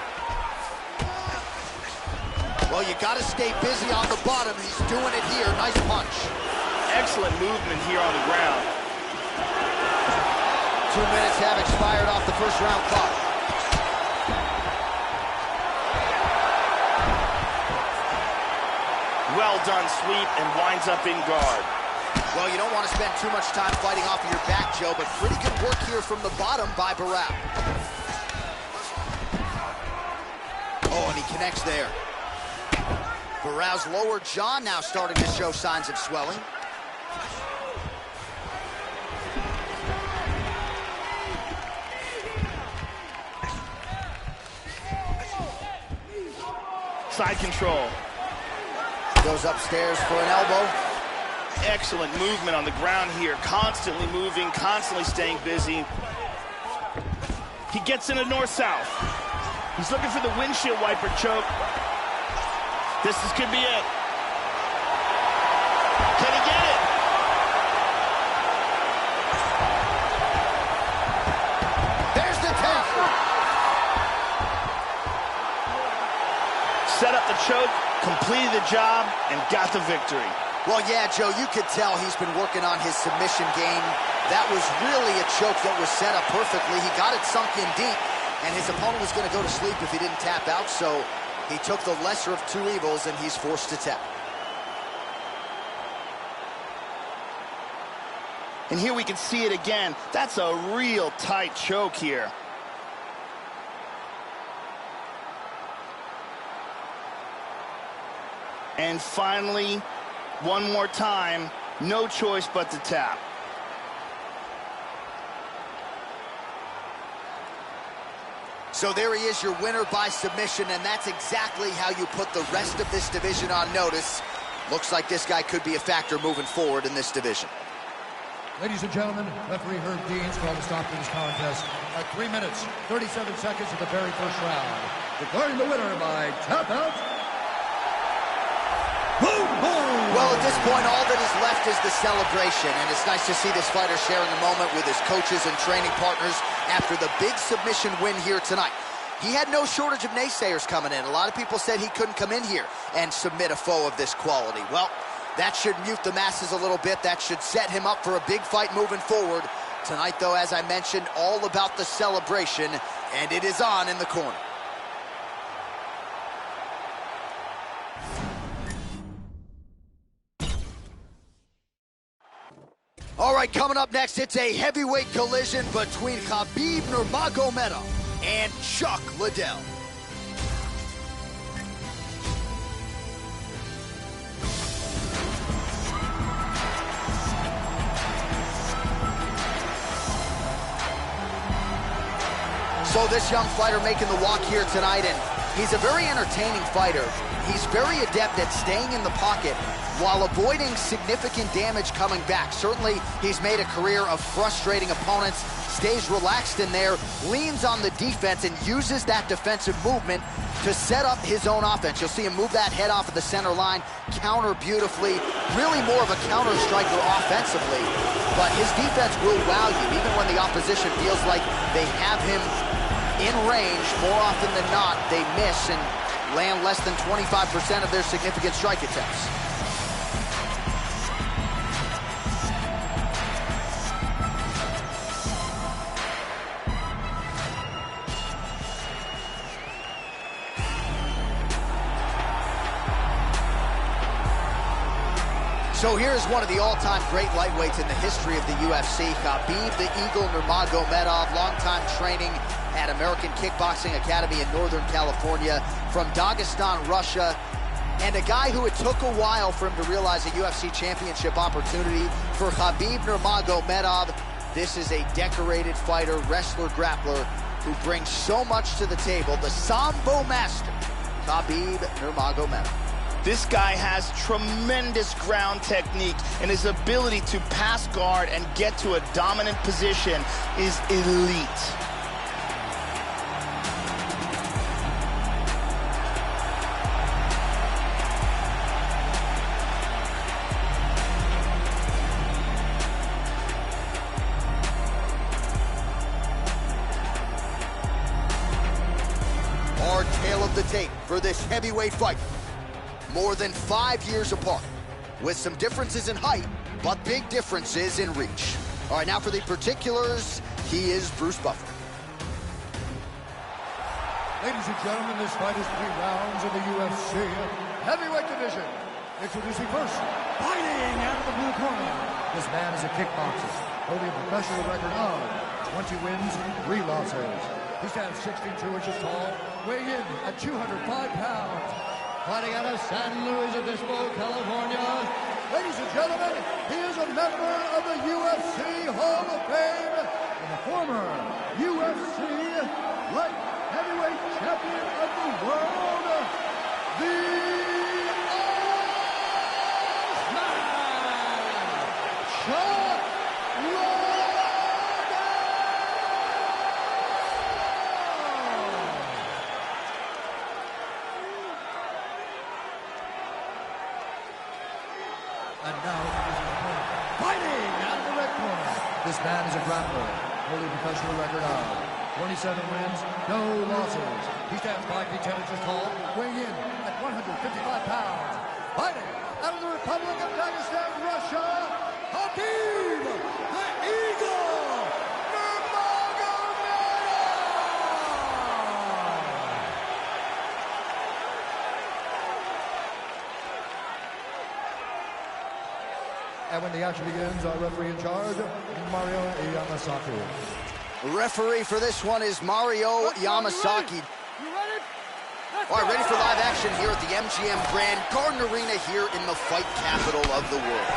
Well, you got to stay busy on the bottom. He's doing it here. Nice punch. Excellent movement here on the ground. 2 minutes have expired off the first round clock. Well done sweep and winds up in guard. Well, you don't want to spend too much time fighting off of your back, Joe, but pretty good work here from the bottom by Barão. Oh, and he connects there. Barão's lower jaw now starting to show signs of swelling. Side control. Goes upstairs for an elbow. Excellent movement on the ground here. Constantly moving, constantly staying busy. He gets into north-south. He's looking for the windshield wiper choke. This could be it. Can he get it? There's the tap. Set up the choke, completed the job, and got the victory. Well, yeah, Joe, you could tell he's been working on his submission game. That was really a choke that was set up perfectly. He got it sunk in deep, and his opponent was going to go to sleep if he didn't tap out, so he took the lesser of two evils, and he's forced to tap. And here we can see it again. That's a real tight choke here. And finally, one more time, no choice but to tap. So there he is, your winner by submission, and that's exactly how you put the rest of this division on notice. Looks like this guy could be a factor moving forward in this division. Ladies and gentlemen, referee Herb Dean's called a stop to this contest at 3 minutes, 37 seconds of the very first round. Declaring the winner by tap out. Boom, boom! Well, at this point, all that is left is the celebration, and it's nice to see this fighter sharing a moment with his coaches and training partners after the big submission win here tonight. He had no shortage of naysayers coming in. A lot of people said he couldn't come in here and submit a foe of this quality. Well, that should mute the masses a little bit. That should set him up for a big fight moving forward. Tonight, though, as I mentioned, all about the celebration, and it is on in the corner. All right, coming up next, it's a heavyweight collision between Khabib Nurmagomedov and Chuck Liddell. So this young fighter making the walk here tonight, and He's a very entertaining fighter. He's very adept at staying in the pocket while avoiding significant damage coming back. Certainly, he's made a career of frustrating opponents, stays relaxed in there, leans on the defense, and uses that defensive movement to set up his own offense. You'll see him move that head off of the center line, counter beautifully, really more of a counter striker offensively. But his defense will wow you, even when the opposition feels like they have him in range. More often than not, they miss and land less than 25% of their significant strike attempts. So here's one of the all-time great lightweights in the history of the UFC, Khabib the Eagle Nurmagomedov, longtime training at American Kickboxing Academy in Northern California, from Dagestan, Russia, and a guy who it took a while for him to realize a UFC championship opportunity. For Khabib Nurmagomedov, this is a decorated fighter, wrestler, grappler, who brings so much to the table. The Sambo master, Khabib Nurmagomedov. This guy has tremendous ground technique, and his ability to pass guard and get to a dominant position is elite. Our tale of the tape for this heavyweight fight. More than 5 years apart, with some differences in height, but big differences in reach. All right, now for the particulars, he is Bruce Buffer. Ladies and gentlemen, this fight is 3 rounds in the UFC heavyweight division. Introducing first, fighting out of the blue corner. This man is a kickboxer, holding a professional record of 20 wins, 3 losses. He stands 62 inches tall, weighing in at 205 pounds. Fighting out of San Luis Obispo, California. Ladies and gentlemen, he is a member of the UFC Hall of Fame and a former UFC light heavyweight champion of the world, the Chuck Liddell. And now, fighting out of the red corner. This man is a grappler, holding a professional record of 27 wins, no losses. He stands 5 feet 10 inches tall, weighing in at 155 pounds. Fighting out of the Republic of Dagestan, Russia, Khabib the Eagle Nurmagomedov. And when the action begins, our referee in charge, Mario Yamasaki. Referee for this one is Mario Yamasaki. You ready? Let's All right, go. ready for live action here at the MGM Grand Garden Arena here in the fight capital of the world.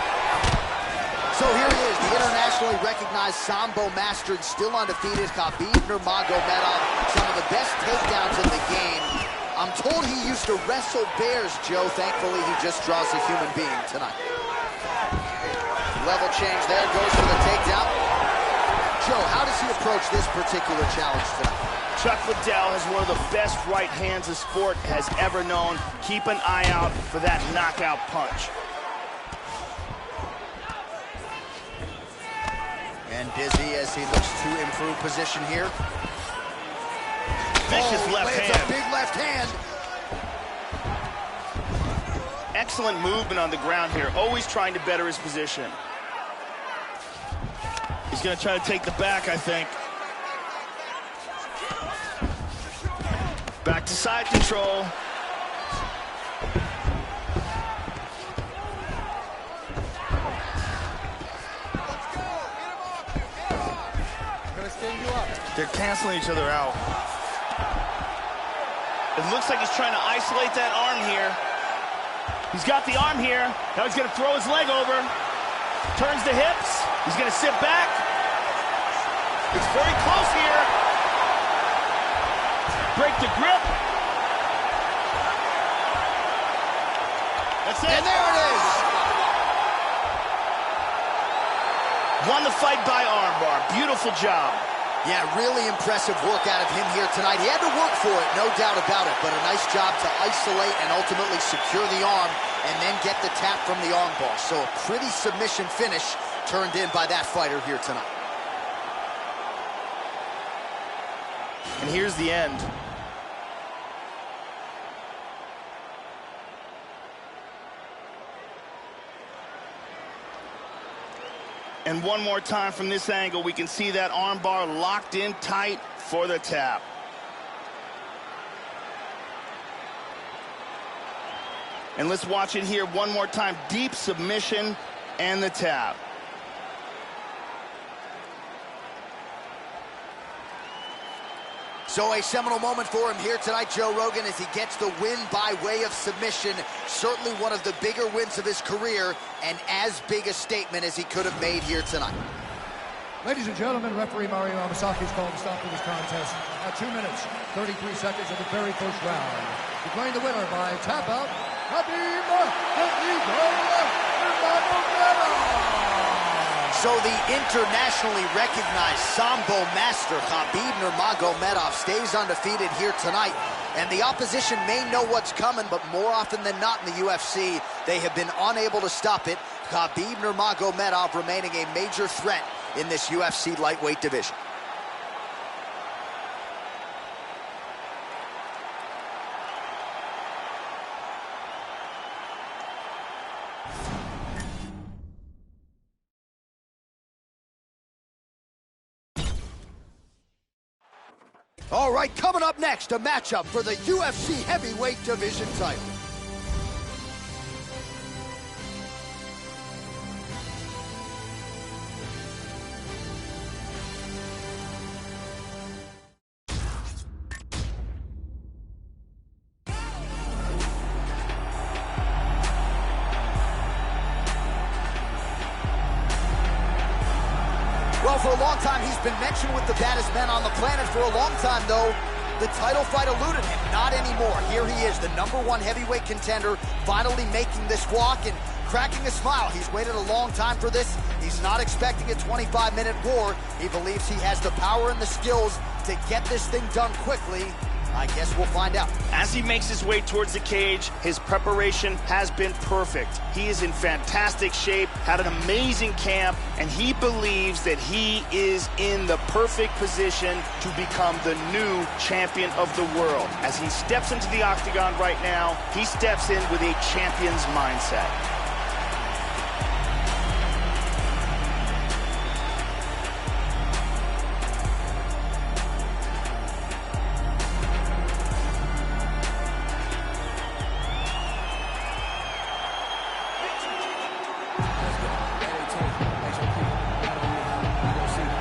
So here he is, the internationally recognized Sambo master, still undefeated, Khabib Nurmagomedov. Some of the best takedowns in the game. I'm told he used to wrestle bears, Joe. Thankfully, he just draws a human being tonight. Level change there, goes for the takedown. Joe, how does he approach this particular challenge tonight? Chuck Liddell has one of the best right hands the sport has ever known. Keep an eye out for that knockout punch. And dizzy as he looks to improve position here. Vicious left It's hand. a big left hand. Excellent movement on the ground here, always trying to better his position. He's going to try to take the back, I think. Back to side control. They're canceling each other out. It looks like he's trying to isolate that arm here. He's got the arm here. Now he's going to throw his leg over. Turns the hips. He's going to sit back. It's very close here. Break the grip. That's it. And there it is. Won the fight by armbar. Beautiful job. Yeah, really impressive work out of him here tonight. He had to work for it, no doubt about it, but a nice job to isolate and ultimately secure the arm and then get the tap from the armbar. So a pretty submission finish turned in by that fighter here tonight. And here's the end. And one more time from this angle, we can see that armbar locked in tight for the tap. And let's watch it here one more time. Deep submission and the tap. So a seminal moment for him here tonight, Joe Rogan, as he gets the win by way of submission. Certainly one of the bigger wins of his career, and as big a statement as he could have made here tonight. Ladies and gentlemen, referee Mario Amasaki's called to stop to this contest at 2 minutes, 33 seconds of the very first round. Declaring the winner by tap out, Khabib Nurmagomedov. So the internationally recognized Sambo master Khabib Nurmagomedov stays undefeated here tonight. And the opposition may know what's coming, but more often than not in the UFC, they have been unable to stop it. Khabib Nurmagomedov remaining a major threat in this UFC lightweight division. All right, coming up next, a matchup for the UFC heavyweight division title. Well, for a long time, he's been mentioned with the baddest men on the planet. For a long time, though, the title fight eluded him. Not anymore. Here he is, the #1 heavyweight contender, finally making this walk and cracking a smile. He's waited a long time for this. He's not expecting a 25-minute war. He believes he has the power and the skills to get this thing done quickly. I guess we'll find out. As he makes his way towards the cage, his preparation has been perfect. He is in fantastic shape, had an amazing camp, and he believes that he is in the perfect position to become the new champion of the world. As he steps into the octagon right now, he steps in with a champion's mindset.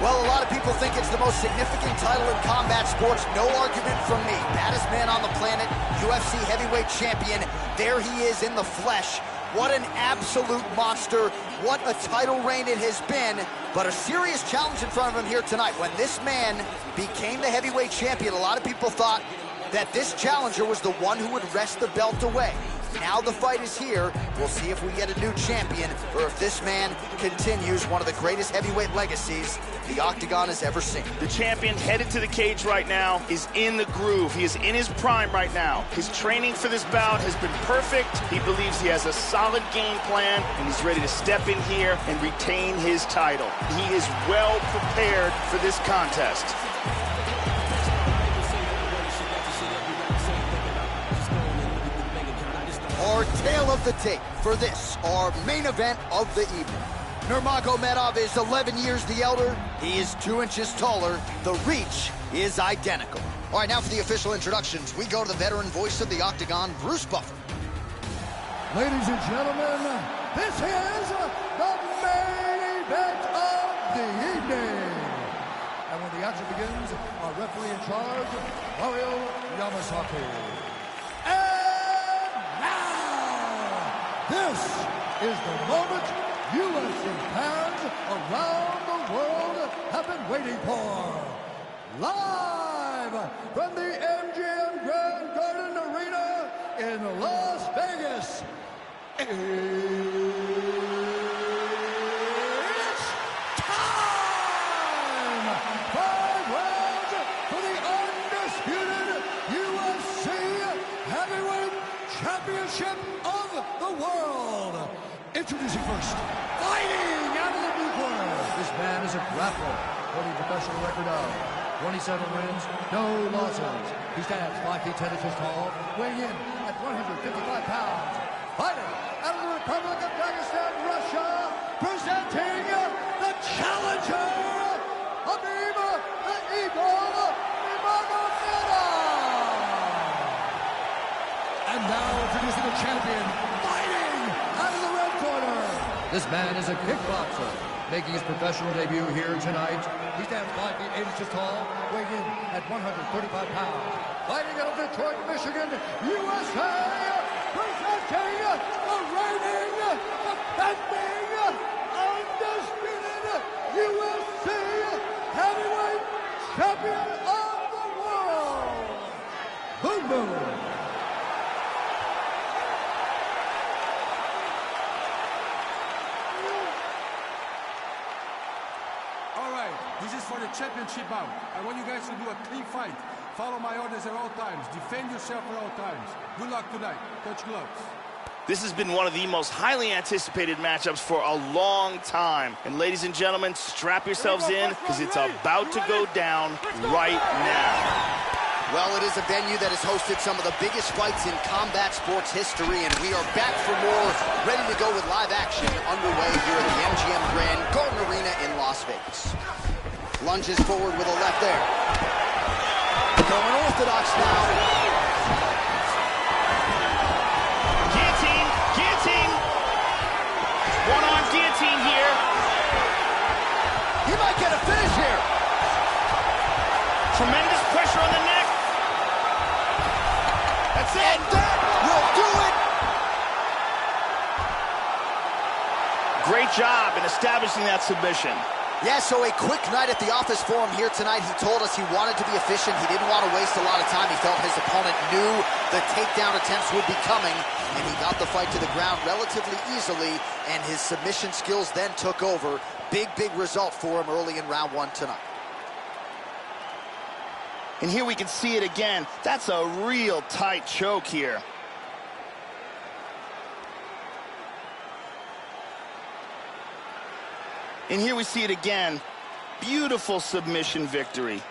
Well, a lot of people think it's the most significant title in combat sports. No argument from me. Baddest man on the planet, UFC heavyweight champion. There he is in the flesh. What an absolute monster. What a title reign it has been. But a serious challenge in front of him here tonight. When this man became the heavyweight champion, a lot of people thought that this challenger was the one who would wrest the belt away. Now the fight is here. We'll see if we get a new champion or if this man continues one of the greatest heavyweight legacies the Octagon has ever seen. The champion headed to the cage right now is in the groove. He is in his prime right now. His training for this bout has been perfect. He believes he has a solid game plan, and he's ready to step in here and retain his title. He is well prepared for this contest. Our tale of the tape for this, our main event of the evening. Nurmagomedov is 11 years the elder. He is 2 inches taller. The reach is identical. All right, now for the official introductions, we go to the veteran voice of the Octagon, Bruce Buffer. Ladies and gentlemen, this is the main event of the evening. And when the action begins, our referee in charge, Mario Yamasaki. And now, this is the moment UFC fans around the world have been waiting for. Live from the MGM Grand Garden Arena in Las Vegas, It's time! 5 rounds for the undisputed UFC Heavyweight Championship of the world. Introducing first, fighting out of the blue corner. This man is a grappler, holding a professional record of 27 wins, no losses. He stands 5 feet 10 inches tall, weighing in at 155 pounds. Fighting out of the Republic of Dagestan, Russia, presenting the challenger, Habib the Eagle Nurmagomedov. And now introducing the champion, fighting out of the red corner. This man is a kickboxer, making his professional debut here tonight. He stands 5 feet 8 inches tall, weighing in at 135 pounds. Fighting out of Detroit, Michigan, USA, presenting the reigning, defending, undisputed UFC Heavyweight Champion of the world, Boom Boom. This is for the championship bout. I want you guys to do a clean fight. Follow my orders at all times. Defend yourself at all times. Good luck tonight. Touch gloves. This has been one of the most highly anticipated matchups for a long time. And ladies and gentlemen, strap yourselves in because it's about to go down right now. Well, it is a venue that has hosted some of the biggest fights in combat sports history, and we are back for more, ready to go with live action underway here at the MGM Grand Garden Arena in Las Vegas. Lunges forward with a left there. Going orthodox now. Guillotine, guillotine. One-arm guillotine here. He might get a finish here. Tremendous pressure on the neck. That's it. And that will do it. Great job in establishing that submission. Yeah, so a quick night at the office for him here tonight. He told us he wanted to be efficient. He didn't want to waste a lot of time. He felt his opponent knew the takedown attempts would be coming, and he got the fight to the ground relatively easily, and his submission skills then took over. Big, big result for him early in round 1 tonight. And here we can see it again. That's a real tight choke here. And here we see it again. Beautiful submission victory.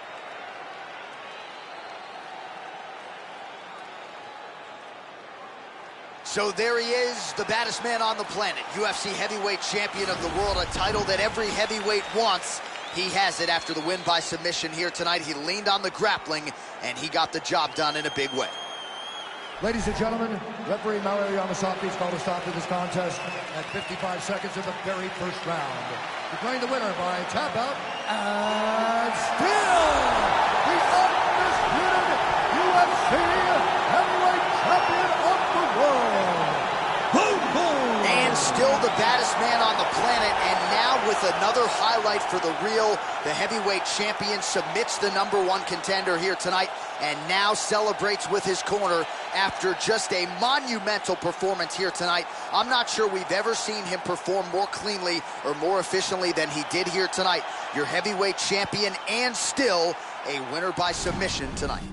So there he is, the baddest man on the planet, UFC heavyweight champion of the world, a title that every heavyweight wants. He has it after the win by submission here tonight. He leaned on the grappling, and he got the job done in a big way. Ladies and gentlemen, referee Mario Yamasaki called a stop to this contest at 55 seconds of the very first round, declaring the winner by tap out, and still the undisputed UFC heavyweight champion of the world, Boom Boom! And still the baddest man on the planet, and now with another highlight for the real, the heavyweight champion submits the #1 contender here tonight, and now celebrates with his corner after just a monumental performance here tonight. I'm not sure we've ever seen him perform more cleanly or more efficiently than he did here tonight. Your heavyweight champion, and still a winner by submission tonight.